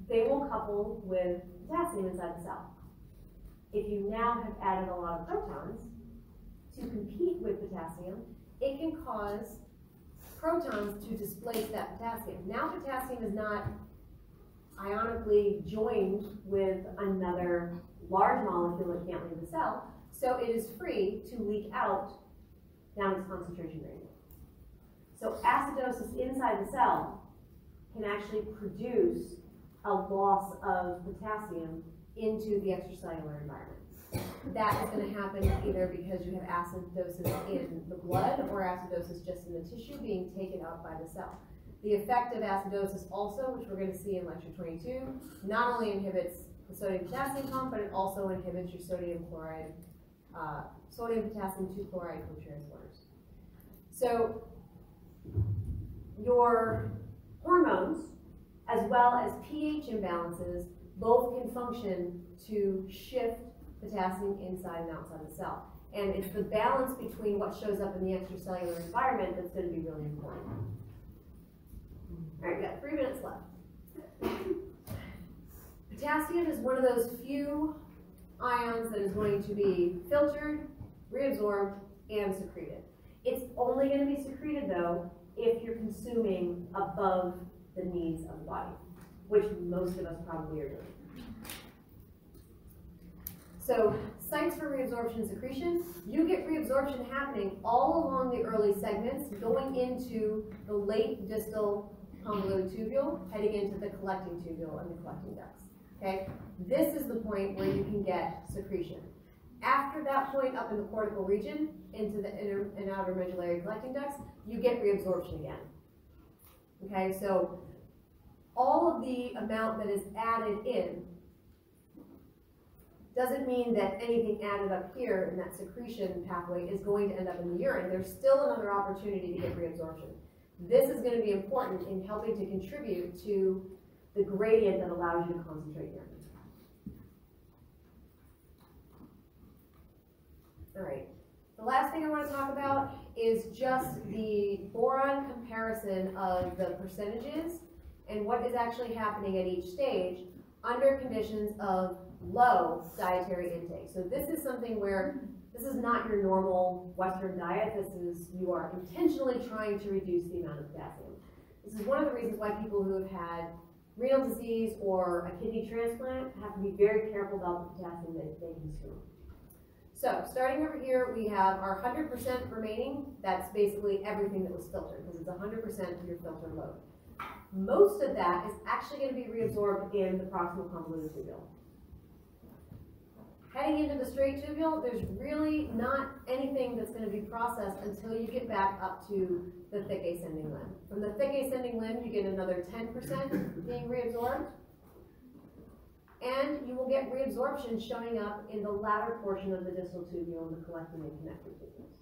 S3: they will couple with potassium inside the cell. If you now have added a lot of protons to compete with potassium, it can cause protons to displace that potassium. Now potassium is not ionically joined with another large molecule that can't leave the cell, so it is free to leak out down its concentration gradient. So acidosis inside the cell can actually produce a loss of potassium into the extracellular environment. that is gonna happen either because you have acidosis in the blood or acidosis just in the tissue being taken up by the cell. The effect of acidosis also, which we're gonna see in lecture 22, not only inhibits the sodium potassium pump, but it also inhibits your sodium potassium 2-chloride cotransporters. So your hormones, as well as pH imbalances, both can function to shift potassium inside and outside the cell. And it's the balance between what shows up in the extracellular environment that's going to be really important. All right, we got 3 minutes left. Potassium is one of those few ions that is going to be filtered, reabsorbed, and secreted. It's only going to be secreted, though, if you're consuming above the needs of the body, which most of us probably are doing. So, sites for reabsorption and secretion, you get reabsorption happening all along the early segments, going into the late distal convoluted tubule, heading into the collecting tubule and the collecting ducts. Okay? This is the point where you can get secretion. After that point up in the cortical region, into the inner and outer medullary collecting ducts, you get reabsorption again. Okay, so all of the amount that is added in doesn't mean that anything added up here in that secretion pathway is going to end up in the urine. There's still another opportunity to get reabsorption. This is going to be important in helping to contribute to the gradient that allows you to concentrate urine. All right. The last thing I want to talk about is just the boron comparison of the percentages and what is actually happening at each stage under conditions of low dietary intake. So this is something where this is not your normal Western diet. This is, you are intentionally trying to reduce the amount of potassium. This is one of the reasons why people who have had renal disease or a kidney transplant have to be very careful about the potassium that they consume. So, starting over here, we have our 100% remaining. That's basically everything that was filtered, because it's 100% of your filter load. Most of that is actually going to be reabsorbed in the proximal convoluted tubule. Heading into the straight tubule, there's really not anything that's going to be processed until you get back up to the thick ascending limb. From the thick ascending limb, you get another 10% being reabsorbed. And you will get reabsorption showing up in the latter portion of the distal tubule and the collecting and connecting tubules.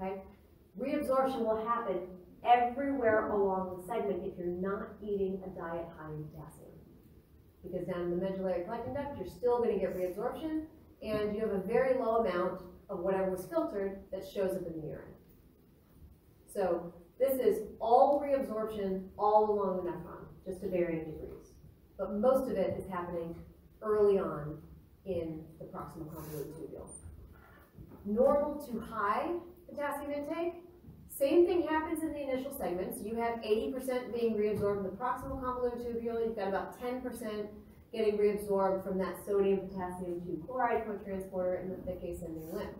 S3: Okay? Reabsorption will happen everywhere along the segment if you're not eating a diet high in potassium. Because down in the medullary collecting duct, you're still going to get reabsorption, and you have a very low amount of whatever was filtered that shows up in the urine. So this is all reabsorption all along the nephron, just to varying degrees. But most of it is happening early on in the proximal convoluted tubule. Normal to high potassium intake, same thing happens in the initial segments. You have 80% being reabsorbed in the proximal convoluted tubule. You've got about 10% getting reabsorbed from that sodium potassium 2-chloride cotransporter in the thick ascending limb.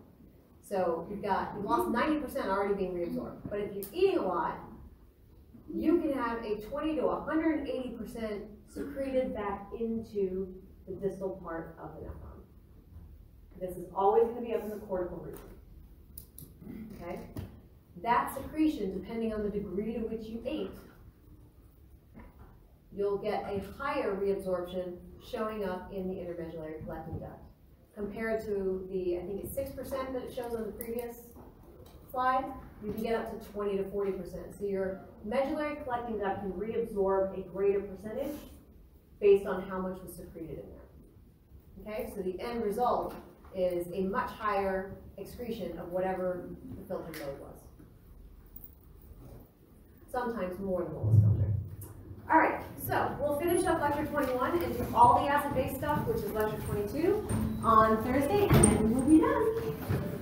S3: So you've lost 90% already being reabsorbed. But if you're eating a lot, you can have a 20 to 180% secreted back into the distal part of the nephron. This is always going to be up in the cortical region. Okay? That secretion, depending on the degree to which you ate, you'll get a higher reabsorption showing up in the intermedullary collecting duct. Compared to the, I think it's 6% that it shows on the previous slide, you can get up to 20 to 40%. So your medullary collecting duct can reabsorb a greater percentage based on how much was secreted in there. Okay, so the end result is a much higher excretion of whatever the filtered load was. Sometimes more than what was filtered. All right, so we'll finish up lecture 21 and do all the acid-base stuff, which is lecture 22, on Thursday, and then we'll be done.